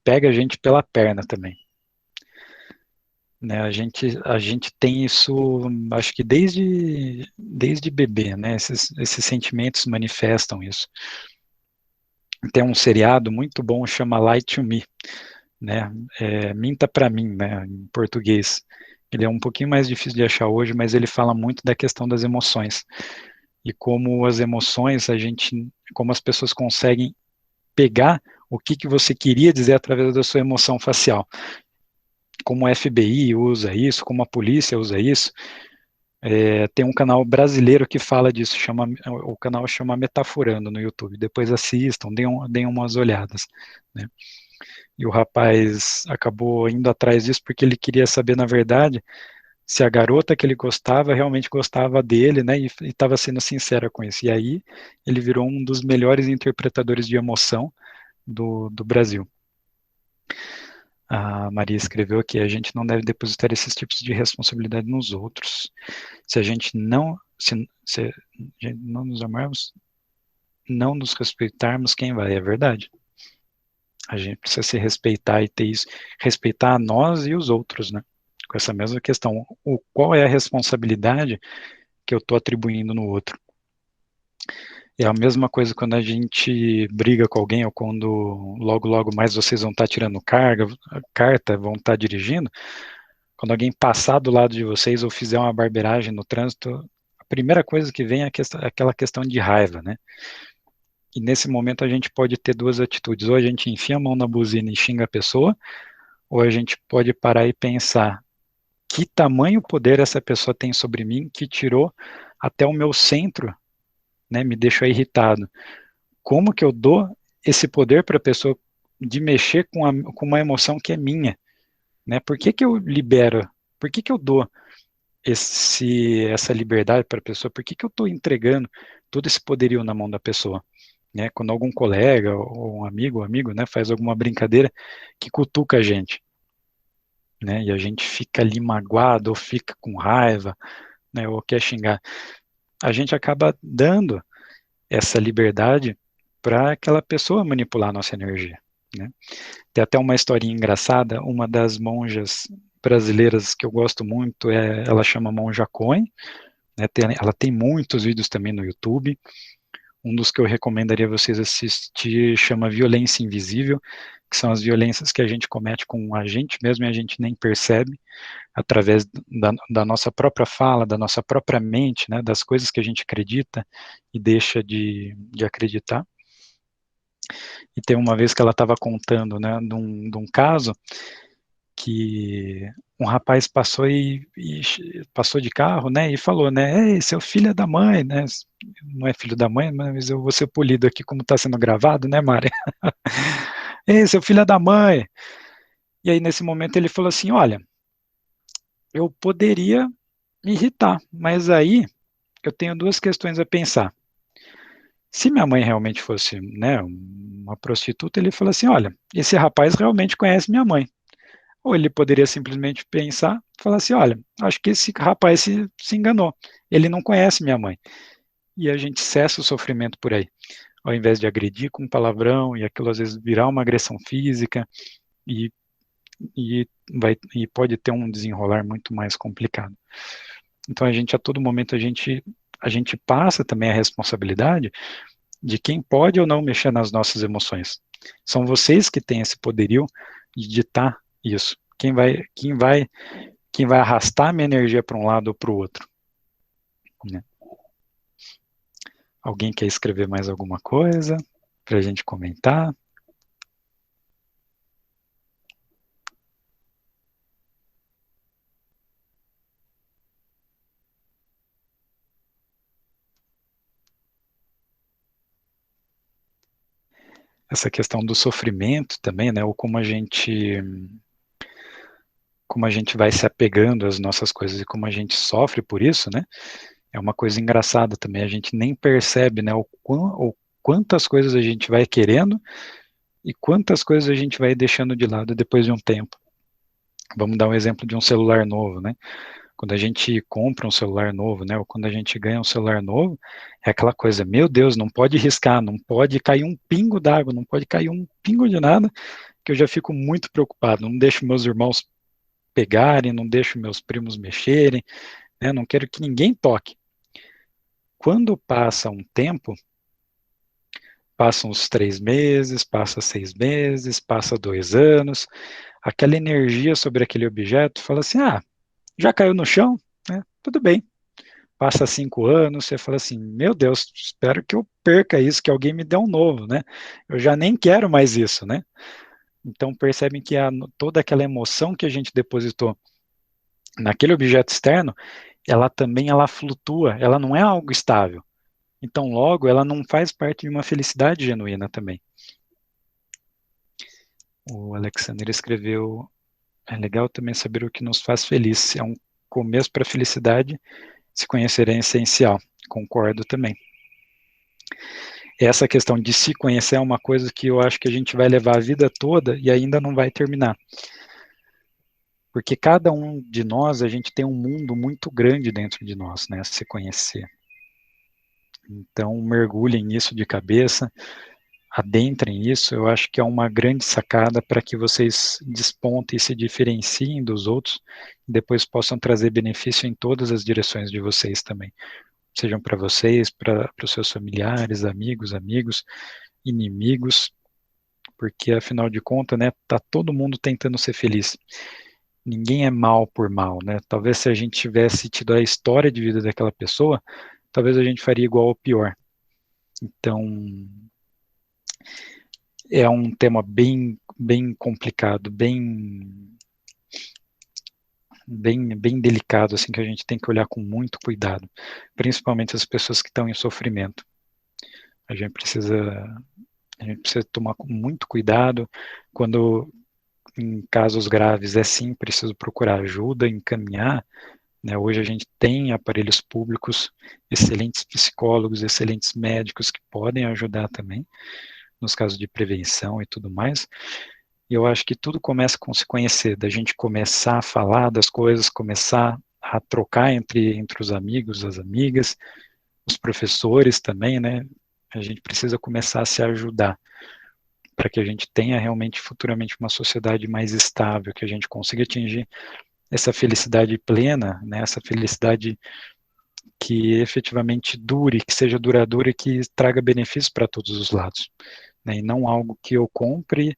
pega a gente pela perna também. Né, a gente tem isso, acho que desde bebê, né? Esses sentimentos manifestam isso. Tem um seriado muito bom, chama Lie to Me, né? Minta para mim, né? Em português. Ele é um pouquinho mais difícil de achar hoje, mas ele fala muito da questão das emoções e como as emoções, como as pessoas conseguem pegar o que você queria dizer através da sua emoção facial. Como o FBI usa isso, como a polícia usa isso. Tem um canal brasileiro que fala disso, o canal chama Metaforando no YouTube. Depois assistam, deem umas olhadas, né? E o rapaz acabou indo atrás disso porque ele queria saber, na verdade, se a garota que ele gostava realmente gostava dele, né? E estava sendo sincera com isso. E aí ele virou um dos melhores interpretadores de emoção do Brasil. A Maria escreveu que a gente não deve depositar esses tipos de responsabilidade nos outros. Se a gente não nos amarmos, não nos respeitarmos, quem vai? É verdade. A gente precisa se respeitar e ter isso, respeitar a nós e os outros, né? Com essa mesma questão. Qual é a responsabilidade que eu estou atribuindo no outro? É a mesma coisa quando a gente briga com alguém ou quando logo mais vocês vão estar tirando carta, vão estar dirigindo. Quando alguém passar do lado de vocês ou fizer uma barbeiragem no trânsito, a primeira coisa que vem é aquela questão de raiva, né? E nesse momento a gente pode ter duas atitudes. Ou a gente enfia a mão na buzina e xinga a pessoa, ou a gente pode parar e pensar que tamanho poder essa pessoa tem sobre mim que tirou até o meu centro, né, me deixou irritado. Como que eu dou esse poder para a pessoa de mexer com uma emoção que é minha? Né? Por que que eu libero? Por que que eu dou essa liberdade para a pessoa? Por que que eu estou entregando todo esse poderio na mão da pessoa? Né? Quando algum colega ou um amigo, né, faz alguma brincadeira que cutuca a gente, né, e a gente fica ali magoado ou fica com raiva, né, ou quer xingar, a gente acaba dando essa liberdade para aquela pessoa manipular a nossa energia, né? Tem até uma historinha engraçada, uma das monjas brasileiras que eu gosto muito, ela chama Monja Coen, né, ela tem muitos vídeos também no YouTube. Um dos que eu recomendaria vocês assistir chama Violência Invisível, que são as violências que a gente comete com a gente mesmo e a gente nem percebe, através da nossa própria fala, da nossa própria mente, né, das coisas que a gente acredita e deixa de acreditar. E tem uma vez que ela estava contando, né, de um caso que um rapaz passou passou de carro, né, e falou, né, ei, seu filho é da mãe, né, não é filho da mãe, mas eu vou ser polido aqui como está sendo gravado, né, Mari? Ei, seu filho é da mãe. E aí, nesse momento, ele falou assim, olha, eu poderia me irritar, mas aí eu tenho duas questões a pensar. Se minha mãe realmente fosse, né, uma prostituta, ele falou assim, olha, esse rapaz realmente conhece minha mãe. Ou ele poderia simplesmente pensar, falar assim, olha, acho que esse rapaz se enganou, ele não conhece minha mãe. E a gente cessa o sofrimento por aí, ao invés de agredir com palavrão, e aquilo às vezes virar uma agressão física, e pode ter um desenrolar muito mais complicado. Então a todo momento, a gente passa também a responsabilidade de quem pode ou não mexer nas nossas emoções. São vocês que têm esse poderio de ditar isso. Quem vai arrastar a minha energia para um lado ou para o outro. Né? Alguém quer escrever mais alguma coisa para a gente comentar? Essa questão do sofrimento também, né? Ou como a gente vai se apegando às nossas coisas e como a gente sofre por isso, né? É uma coisa engraçada também. A gente nem percebe, né? O quantas coisas a gente vai querendo e quantas coisas a gente vai deixando de lado depois de um tempo. Vamos dar um exemplo de um celular novo, né? Quando a gente compra um celular novo, né, ou quando a gente ganha um celular novo, é aquela coisa, meu Deus, não pode riscar, não pode cair um pingo d'água, não pode cair um pingo de nada, que eu já fico muito preocupado, não deixo meus irmãos pegarem, não deixo meus primos mexerem, né, não quero que ninguém toque. Quando passa um tempo, passam os 3 meses, passa 6 meses, passa 2 anos, aquela energia sobre aquele objeto fala assim, já caiu no chão, né? Tudo bem. Passa 5 anos, você fala assim, meu Deus, espero que eu perca isso, que alguém me dê um novo, né? Eu já nem quero mais isso, né? Então percebem que toda aquela emoção que a gente depositou naquele objeto externo, ela flutua, ela não é algo estável. Então logo, ela não faz parte de uma felicidade genuína também. O Alexander escreveu, é legal também saber o que nos faz feliz, é um começo para a felicidade. Se conhecer é essencial, concordo também. Essa questão de se conhecer é uma coisa que eu acho que a gente vai levar a vida toda e ainda não vai terminar. Porque cada um de nós, a gente tem um mundo muito grande dentro de nós, né, a se conhecer. Então, mergulhem nisso de cabeça, adentrem isso, eu acho que é uma grande sacada para que vocês despontem e se diferenciem dos outros, e depois possam trazer benefício em todas as direções de vocês também. sejam para vocês, para os seus familiares, amigos, inimigos, porque afinal de contas, né, tá todo mundo tentando ser feliz. Ninguém é mal por mal, né? Talvez se a gente tivesse tido a história de vida daquela pessoa, talvez a gente faria igual ou pior. Então, é um tema bem complicado, bem delicado, assim, que a gente tem que olhar com muito cuidado, principalmente as pessoas que estão em sofrimento. A gente precisa tomar muito cuidado quando, em casos graves, é sim preciso procurar ajuda, encaminhar, né? Hoje a gente tem aparelhos públicos, excelentes psicólogos, excelentes médicos que podem ajudar também, nos casos de prevenção e tudo mais. E eu acho que tudo começa com se conhecer, da gente começar a falar das coisas, começar a trocar entre os amigos, as amigas, os professores também, né? A gente precisa começar a se ajudar para que a gente tenha realmente futuramente uma sociedade mais estável, que a gente consiga atingir essa felicidade plena, né? Essa felicidade que efetivamente dure, que seja duradoura e que traga benefícios para todos os lados, né? E não algo que eu compre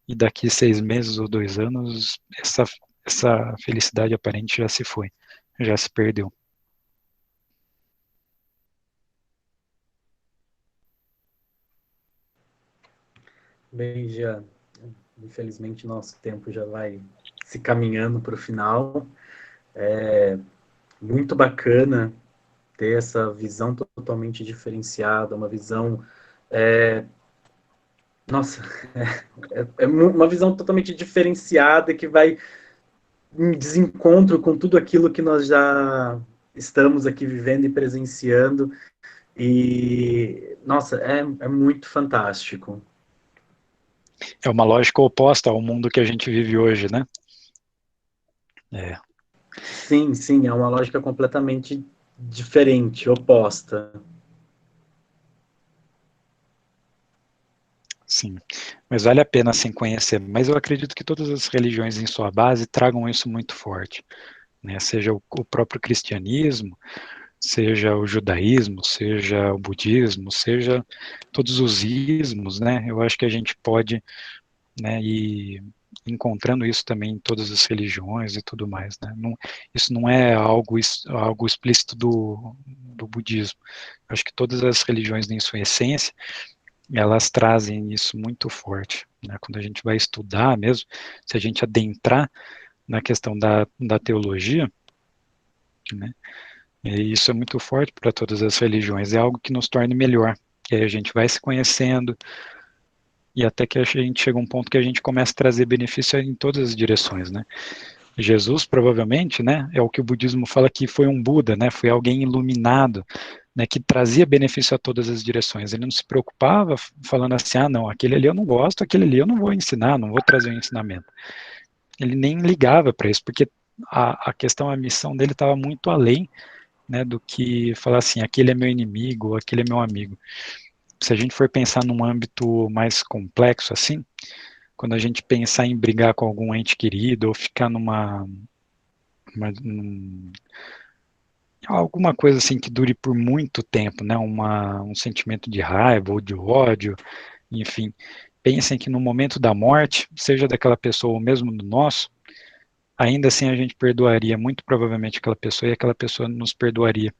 e daqui 6 meses ou 2 anos essa felicidade aparente já se foi, já se perdeu. Bem, já, infelizmente, nosso tempo já vai se caminhando para o final. É muito bacana ter essa visão totalmente diferenciada, uma visão... nossa, é uma visão totalmente diferenciada que vai em desencontro com tudo aquilo que nós já estamos aqui vivendo e presenciando. E, nossa, é muito fantástico. É uma lógica oposta ao mundo que a gente vive hoje, né? Sim, sim, é uma lógica completamente diferente, oposta. Sim, mas vale a pena sim conhecer. Mas eu acredito que todas as religiões em sua base tragam isso muito forte, né? Seja o próprio cristianismo, seja o judaísmo, seja o budismo, seja todos os ismos, né? Eu acho que a gente pode, né, ir encontrando isso também em todas as religiões e tudo mais, né? Não, isso não é algo explícito do budismo. Eu acho que todas as religiões, em sua essência, elas trazem isso muito forte, né? Quando a gente vai estudar mesmo, se a gente adentrar na questão da teologia, né? E isso é muito forte para todas as religiões, é algo que nos torna melhor, que aí a gente vai se conhecendo, e até que a gente chega a um ponto que a gente começa a trazer benefício em todas as direções, né? Jesus, provavelmente, né, é o que o budismo fala que foi um Buda, né, foi alguém iluminado, né, que trazia benefício a todas as direções. Ele não se preocupava falando assim, ah, não, aquele ali eu não gosto, aquele ali eu não vou ensinar, não vou trazer um ensinamento. Ele nem ligava para isso, porque a questão, a missão dele estava muito além, né, do que falar assim, aquele é meu inimigo, aquele é meu amigo. Se a gente for pensar num âmbito mais complexo assim, quando a gente pensar em brigar com algum ente querido ou ficar alguma coisa assim que dure por muito tempo, né, um sentimento de raiva ou de ódio, enfim, pensem que no momento da morte, seja daquela pessoa ou mesmo do nosso, ainda assim a gente perdoaria muito provavelmente aquela pessoa e aquela pessoa nos perdoaria.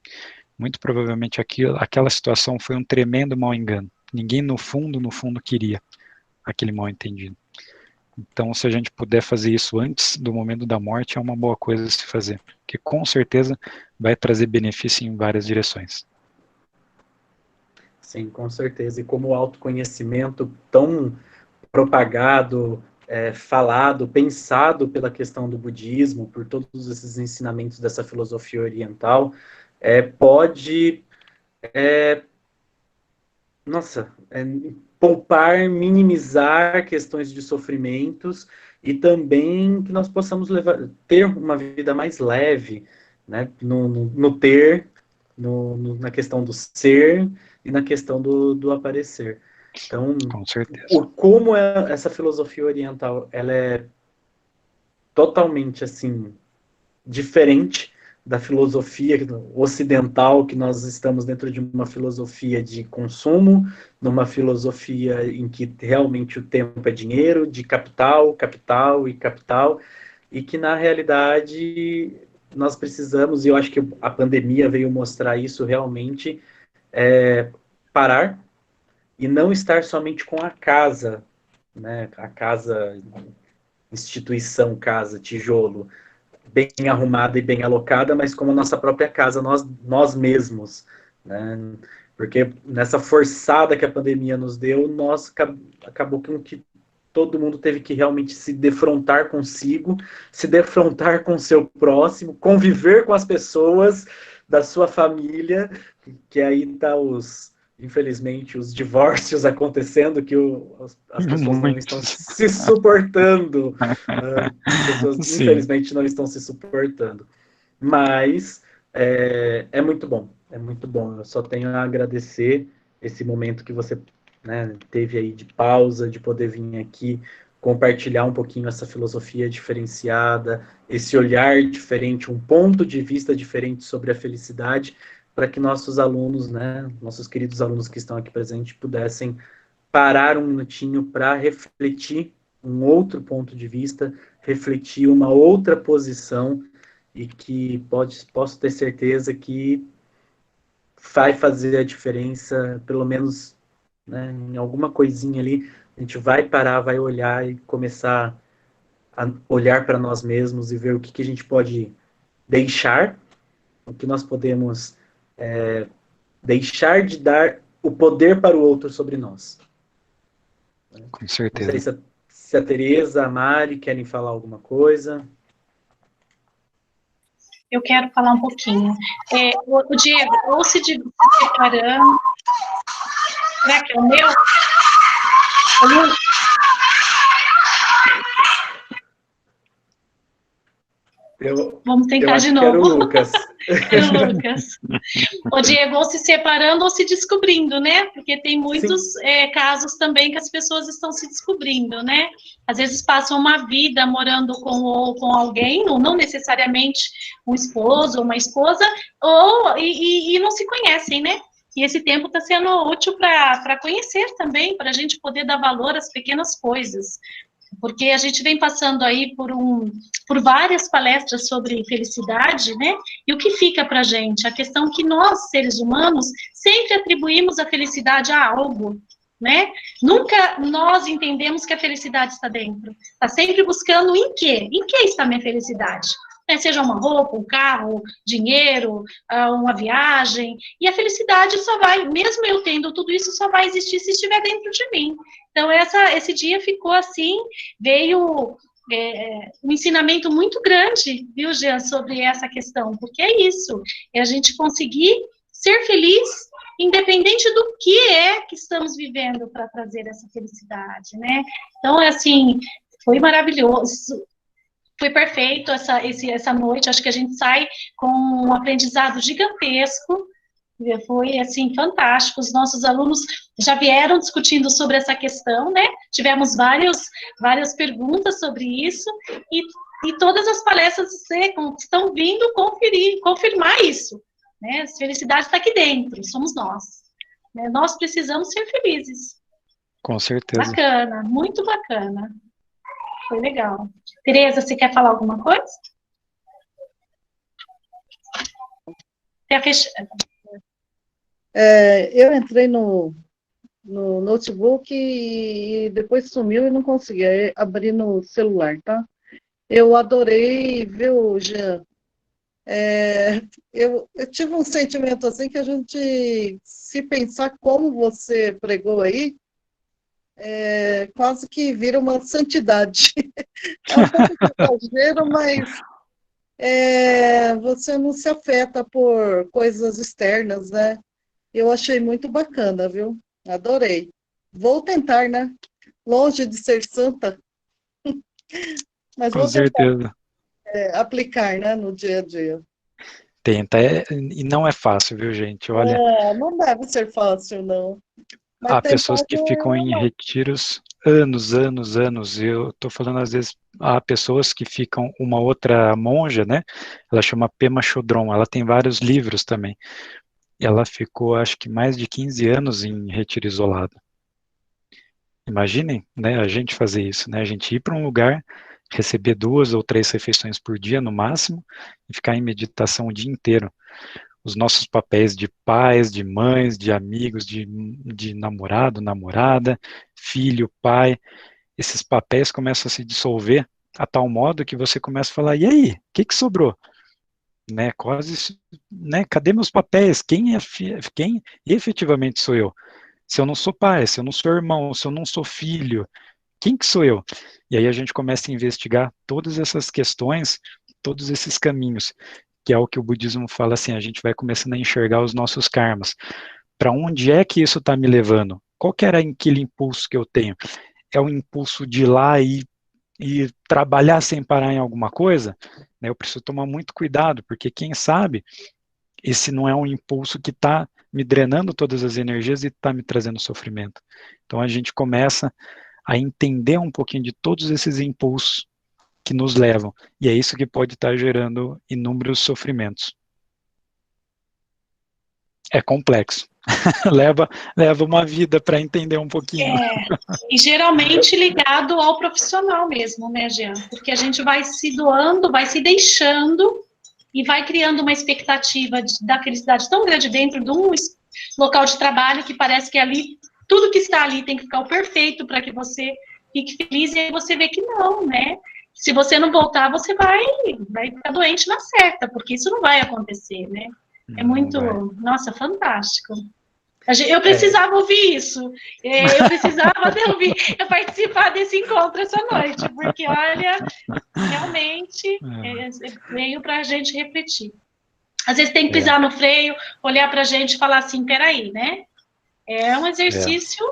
Muito provavelmente aquela situação foi um tremendo mal engano. Ninguém no fundo queria aquele mal entendido. Então, se a gente puder fazer isso antes do momento da morte, é uma boa coisa a se fazer, porque com certeza vai trazer benefício em várias direções. Sim, com certeza. E como o autoconhecimento tão propagado, falado, pensado pela questão do budismo, por todos esses ensinamentos dessa filosofia oriental, pode, poupar, minimizar questões de sofrimentos e também que nós possamos ter uma vida mais leve, né? No ter, na questão do ser e na questão do aparecer. Então, Com certeza. como essa filosofia oriental ela é totalmente assim diferente da filosofia ocidental, que nós estamos dentro de uma filosofia de consumo, numa filosofia em que realmente o tempo é dinheiro, de capital, capital e capital, e que na realidade nós precisamos, e eu acho que a pandemia veio mostrar isso realmente, parar e não estar somente com a casa, né, a casa, instituição, casa, tijolo, bem arrumada e bem alocada, mas como a nossa própria casa, nós mesmos, né? Porque nessa forçada que a pandemia nos deu, acabou que todo mundo teve que realmente se defrontar consigo, se defrontar com o seu próximo, conviver com as pessoas da sua família, que aí tá infelizmente, os divórcios acontecendo, que as pessoas não estão se suportando. As pessoas, infelizmente, não estão se suportando. Mas é muito bom, é muito bom. Eu só tenho a agradecer esse momento que você, né, teve aí de pausa, de poder vir aqui compartilhar um pouquinho essa filosofia diferenciada, esse olhar diferente, um ponto de vista diferente sobre a felicidade, para que nossos alunos, né, nossos queridos alunos que estão aqui presentes, pudessem parar um minutinho para refletir um outro ponto de vista, refletir uma outra posição, e que posso ter certeza que vai fazer a diferença, pelo menos, né, em alguma coisinha ali. A gente vai parar, vai olhar e começar a olhar para nós mesmos e ver o que a gente pode deixar, o que nós podemos deixar de dar o poder para o outro sobre nós. Com certeza. Não sei se a Tereza, a Mari querem falar alguma coisa. Eu quero falar um pouquinho. O Diego, ou se separando. Será que é o meu? Vamos tentar de novo. Era o Lucas. Era o Lucas. O Diego, ou se separando ou se descobrindo, né? Porque tem muitos casos também que as pessoas estão se descobrindo, né? Às vezes passam uma vida morando com alguém, ou não necessariamente um esposo ou uma esposa, e não se conhecem, né? E esse tempo está sendo útil para conhecer também, para a gente poder dar valor às pequenas coisas. Porque a gente vem passando aí por várias palestras sobre felicidade, né? E o que fica para a gente? A questão que nós, seres humanos, sempre atribuímos a felicidade a algo, né? Nunca nós entendemos que a felicidade está dentro. Está sempre buscando em quê? Em que está a minha felicidade? Seja uma roupa, um carro, dinheiro, uma viagem. E a felicidade só vai, mesmo eu tendo tudo isso, só vai existir se estiver dentro de mim. Então, esse dia ficou assim, veio um ensinamento muito grande, viu, Jean, sobre essa questão, porque é isso, é a gente conseguir ser feliz, independente do que é que estamos vivendo para trazer essa felicidade, né? Então, assim, foi maravilhoso, foi perfeito essa noite, acho que a gente sai com um aprendizado gigantesco. Foi, assim, fantástico. Os nossos alunos já vieram discutindo sobre essa questão, né? Tivemos várias perguntas sobre isso, e todas as palestras estão vindo confirmar isso, né? A felicidade está aqui dentro, somos nós, né? Nós precisamos ser felizes. Com certeza. Bacana, muito bacana. Foi legal. Tereza, você quer falar alguma coisa? Eu entrei no notebook e depois sumiu e não consegui abrir no celular, tá? Eu adorei, viu, Jean? Eu tive um sentimento assim que a gente, se pensar como você pregou aí, quase que vira uma santidade. É um pouco de exagero, mas você não se afeta por coisas externas, né? Eu achei muito bacana, viu? Adorei. Vou tentar, né? Longe de ser santa, mas Com vou tentar certeza. Aplicar, né, no dia a dia. Tenta, e não é fácil, viu, gente? Olha, Não deve ser fácil, não. Mas há pessoas que ficam em retiros anos, eu estou falando às vezes há pessoas que ficam, uma outra monja, né, ela chama Pema Chodron, ela tem vários livros também, ela ficou acho que mais de 15 anos em retiro isolado. Imaginem, né, a gente fazer isso, né, a gente ir para um lugar, receber 2 ou 3 refeições por dia no máximo, e ficar em meditação o dia inteiro. Os nossos papéis de pais, de mães, de amigos, de namorado, namorada, filho, pai, esses papéis começam a se dissolver a tal modo que você começa a falar, e aí, o que sobrou? Né, quase, né, cadê meus papéis? Quem efetivamente sou eu? Se eu não sou pai, se eu não sou irmão, se eu não sou filho, quem que sou eu? E aí a gente começa a investigar todas essas questões, todos esses caminhos, que é o que o budismo fala assim, a gente vai começando a enxergar os nossos karmas. Para onde é que isso está me levando? Qual que era aquele impulso que eu tenho? É o impulso de ir lá e trabalhar sem parar em alguma coisa? Né, eu preciso tomar muito cuidado, porque quem sabe esse não é um impulso que está me drenando todas as energias e está me trazendo sofrimento. Então a gente começa a entender um pouquinho de todos esses impulsos que nos levam, e é isso que pode estar gerando inúmeros sofrimentos. É complexo. leva uma vida para entender um pouquinho. E geralmente ligado ao profissional mesmo, né, Jean? Porque a gente vai se doando, vai se deixando e vai criando uma expectativa da felicidade tão grande dentro de um local de trabalho que parece que ali, tudo que está ali tem que ficar o perfeito para que você fique feliz, e aí você vê que não, né? Se você não voltar, você vai ficar doente na certa, porque isso não vai acontecer, né? É muito, nossa, fantástico. Eu precisava ouvir isso, eu precisava participar desse encontro essa noite, porque, olha, realmente veio para a gente refletir. Às vezes tem que pisar no freio, olhar para a gente e falar assim, peraí, né? É um exercício,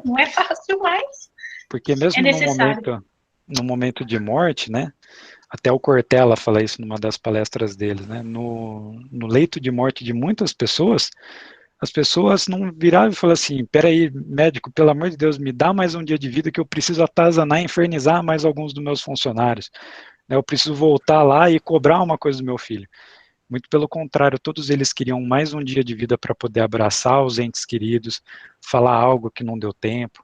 não é fácil, mas porque mesmo é necessário. No momento de morte, né? Até o Cortella fala isso numa das palestras dele, né? No leito de morte de muitas pessoas, as pessoas não viravam e falavam assim, peraí, médico, pelo amor de Deus, me dá mais um dia de vida que eu preciso atazanar e infernizar mais alguns dos meus funcionários. Eu preciso voltar lá e cobrar uma coisa do meu filho. Muito pelo contrário, todos eles queriam mais um dia de vida para poder abraçar os entes queridos, falar algo que não deu tempo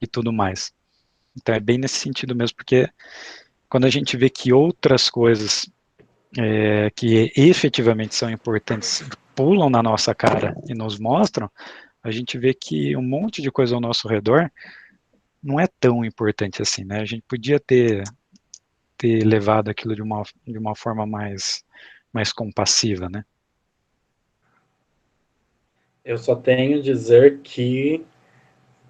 e tudo mais. Então é bem nesse sentido mesmo, porque quando a gente vê que outras coisas que efetivamente são importantes pulam na nossa cara e nos mostram, a gente vê que um monte de coisa ao nosso redor não é tão importante assim, né? A gente podia ter levado aquilo de uma forma mais compassiva, né? Eu só tenho a dizer que,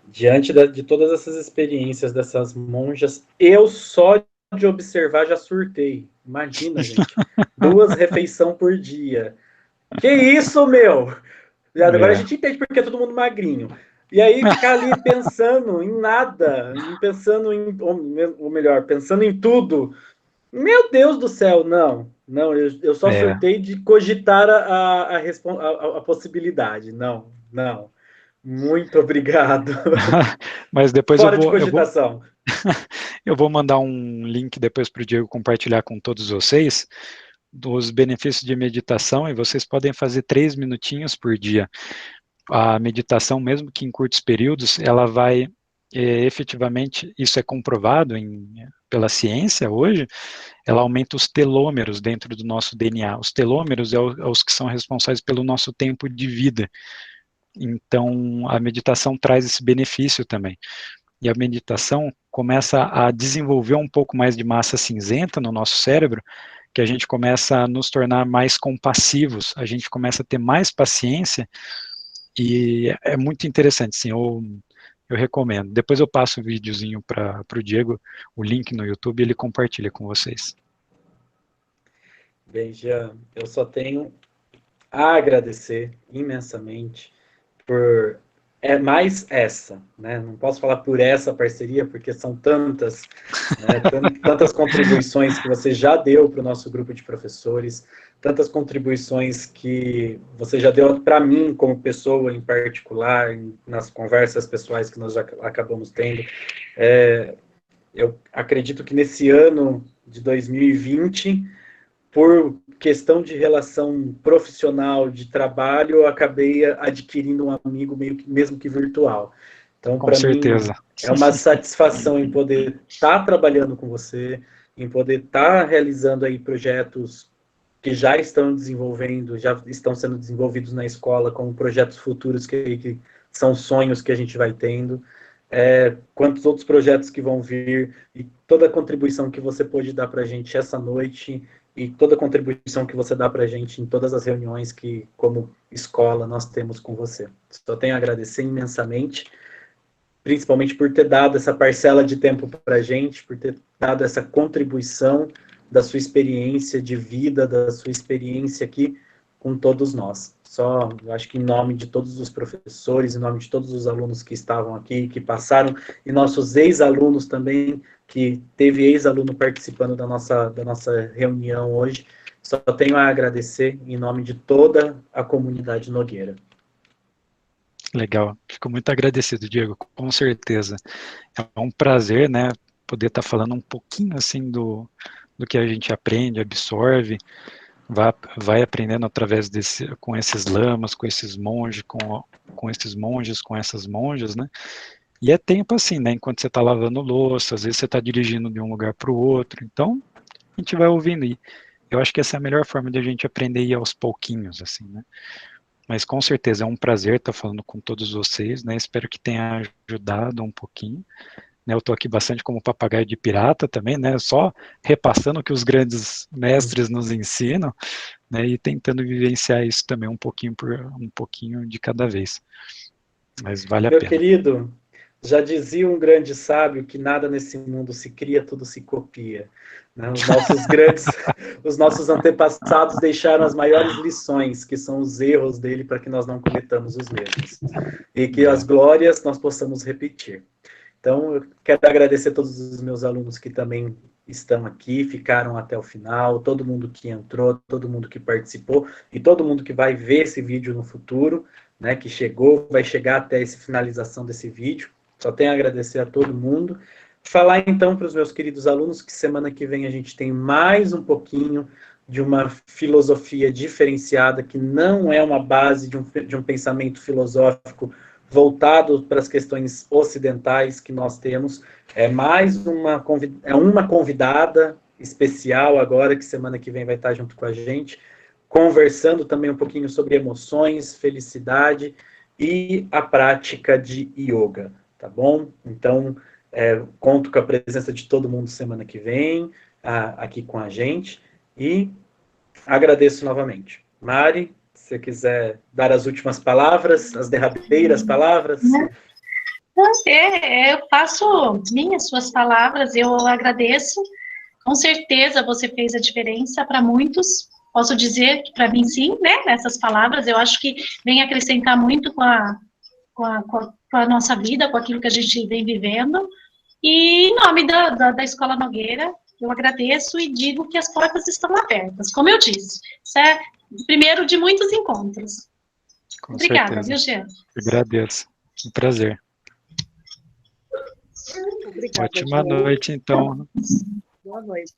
diante de todas essas experiências dessas monjas, eu só de observar já surtei. Imagina, gente. 2 refeições por dia. Que isso, meu? Agora a gente entende porque é todo mundo magrinho. E aí ficar ali pensando em nada, pensando em, ou melhor, pensando em tudo. Meu Deus do céu, não. Eu só surtei de cogitar a possibilidade. Não. Muito obrigado. Mas depois Fora de cogitação. Eu vou mandar um link depois para o Diego compartilhar com todos vocês dos benefícios de meditação, e vocês podem fazer 3 minutinhos por dia. A meditação, mesmo que em curtos períodos, ela vai efetivamente, isso é comprovado pela ciência hoje, ela aumenta os telômeros dentro do nosso DNA. Os telômeros é os que são responsáveis pelo nosso tempo de vida. Então, a meditação traz esse benefício também. E a meditação começa a desenvolver um pouco mais de massa cinzenta no nosso cérebro, que a gente começa a nos tornar mais compassivos, a gente começa a ter mais paciência, e é muito interessante, sim, eu recomendo. Depois eu passo o videozinho para o Diego, o link no YouTube, e ele compartilha com vocês. Bem, Jean, eu só tenho a agradecer imensamente por mais essa, né? Não posso falar por essa parceria, porque são tantas, né? Tantas contribuições que você já deu para o nosso grupo de professores, tantas contribuições que você já deu para mim como pessoa em particular, nas conversas pessoais que nós já acabamos tendo. Eu acredito que nesse ano de 2020, por questão de relação profissional, de trabalho, eu acabei adquirindo um amigo mesmo que virtual. Então, Com para mim, certeza. é uma satisfação em poder estar trabalhando com você, em poder estar realizando aí projetos que já estão desenvolvendo, já estão sendo desenvolvidos na escola, como projetos futuros que são sonhos que a gente vai tendo, quantos outros projetos que vão vir, e toda a contribuição que você pôde dar para a gente essa noite, e toda a contribuição que você dá para a gente em todas as reuniões que, como escola, nós temos com você. Só tenho a agradecer imensamente, principalmente por ter dado essa parcela de tempo para a gente, por ter dado essa contribuição da sua experiência de vida, da sua experiência aqui com todos nós. Só, eu acho que em nome de todos os professores, em nome de todos os alunos que estavam aqui, que passaram, e nossos ex-alunos também, que teve ex-aluno participando da nossa reunião hoje, só tenho a agradecer em nome de toda a comunidade Nogueira. Legal, fico muito agradecido, Diego, com certeza. É um prazer, né, poder estar falando um pouquinho, assim, do que a gente aprende, absorve, vai aprendendo através com esses lamas, com esses monges, com esses monges, com essas monjas, né, e é tempo assim, né, enquanto você está lavando louça, às vezes você está dirigindo de um lugar para o outro, então a gente vai ouvindo, e eu acho que essa é a melhor forma de a gente aprender ir aos pouquinhos, assim, né. Mas com certeza é um prazer estar falando com todos vocês, né? Espero que tenha ajudado um pouquinho. Né? Eu estou aqui bastante como papagaio de pirata também, né? Só repassando o que os grandes mestres nos ensinam, né? E tentando vivenciar isso também um pouquinho de cada vez. Mas vale a pena. Meu querido, já dizia um grande sábio que nada nesse mundo se cria, tudo se copia. Né? Os nossos antepassados deixaram as maiores lições, que são os erros dele, para que nós não cometamos os mesmos. E que as glórias nós possamos repetir. Então, eu quero agradecer a todos os meus alunos que também estão aqui, ficaram até o final, todo mundo que entrou, todo mundo que participou, e todo mundo que vai ver esse vídeo no futuro, né, que vai chegar até essa finalização desse vídeo. Só tenho a agradecer a todo mundo. Falar então para os meus queridos alunos que semana que vem a gente tem mais um pouquinho de uma filosofia diferenciada, que não é uma base de um pensamento filosófico voltado para as questões ocidentais que nós temos. É uma convidada especial agora, que semana que vem vai estar junto com a gente, conversando também um pouquinho sobre emoções, felicidade e a prática de yoga, tá bom? Então, conto com a presença de todo mundo semana que vem, aqui com a gente, e agradeço novamente. Mari, se você quiser dar as últimas palavras, as derradeiras palavras. Eu faço minhas suas palavras, eu agradeço. Com certeza você fez a diferença para muitos. Posso dizer que para mim sim, né? Nessas palavras, eu acho que vem acrescentar muito com a nossa vida, com aquilo que a gente vem vivendo. E em nome da Escola Nogueira, eu agradeço e digo que as portas estão abertas. Como eu disse, isso é o primeiro de muitos encontros. Com Obrigada, certeza. viu, Jean? Agradeço. Um prazer. Obrigada, Ótima Jean. noite, então. Boa noite.